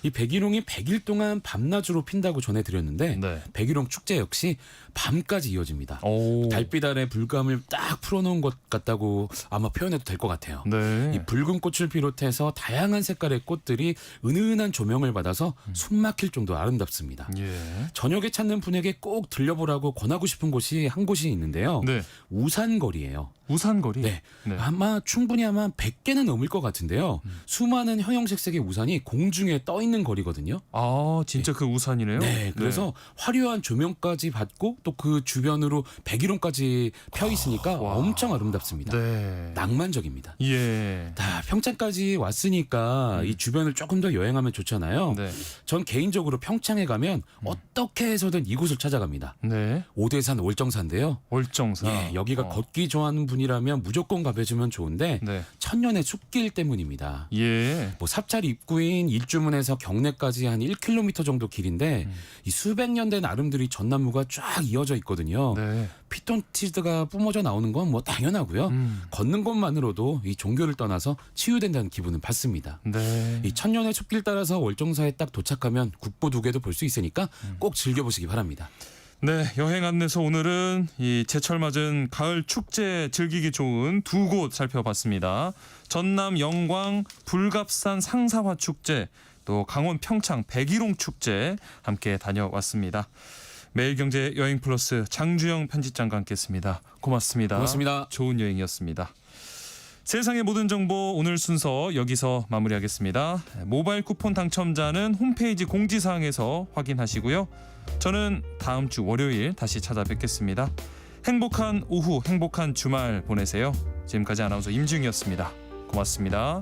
이 백일홍이 100일 동안 밤낮으로 핀다고 전해드렸는데 백일홍 축제 역시 밤까지 이어집니다. 달빛 아래 불감을 딱 풀어놓은 것 같다고 아마 표현해도 될 것 같아요. 네. 이 붉은 꽃을 비롯해서 다양한 색깔의 꽃들이 은은한 조명을 받아서 숨 막힐 정도로 아름답습니다. 예. 저녁에 찾는 분에게 꼭 들려보라고 권하고 싶은 곳이 한 곳이 있는데요. 네. 우산거리예요. 우산거리? 네. 아마 충분히 100개는 넘을 것 같은데요. 수많은 형형색색의 우산이 공중에 떠 있는 거리거든요. 아, 진짜 그 우산이네요? 네. 그래서 화려한 조명까지 받고 또 그 주변으로 백일홍까지 펴 있으니까 엄청 아름답습니다. 네. 낭만적입니다. 예. 평창까지 왔으니까 이 주변을 조금 더 여행하면 좋잖아요. 네. 전 개인적으로 평창에 가면 어떻게 해서든 이곳을 찾아갑니다. 네. 오대산 월정사인데요. 월정사. 예, 여기가 걷기 좋아하는 분이라면 무조건 가보시면 좋은데 천년의 숲길 때문입니다. 예. 뭐 삽찰 입구인 일주문에서 경내까지 한 1km 정도 길인데 이 수백 년 된 아름드리 전나무가 쫙 이어져 있거든요. 네. 피톤치드가 뿜어져 나오는 건 뭐 당연하고요. 걷는 것만으로도 이 종교를 떠나서 치유된다는 기분은 받습니다. 네. 이 천년의 숲길 따라서 월정사에 딱 도착하면 국보 2개도 볼 수 있으니까 꼭 즐겨보시기 바랍니다. 네, 여행 안내서 오늘은 이 제철 맞은 가을 축제 즐기기 좋은 2곳 살펴봤습니다. 전남 영광 불갑산 상사화 축제, 또 강원 평창 백일홍 축제 함께 다녀왔습니다. 매일경제 여행플러스 장주영 편집장과 함께했습니다. 고맙습니다. 고맙습니다. 좋은 여행이었습니다. 세상의 모든 정보 오늘 순서 여기서 마무리하겠습니다. 모바일 쿠폰 당첨자는 홈페이지 공지사항에서 확인하시고요. 저는 다음 주 월요일 다시 찾아뵙겠습니다. 행복한 오후, 행복한 주말 보내세요. 지금까지 아나운서 임지웅이었습니다. 고맙습니다.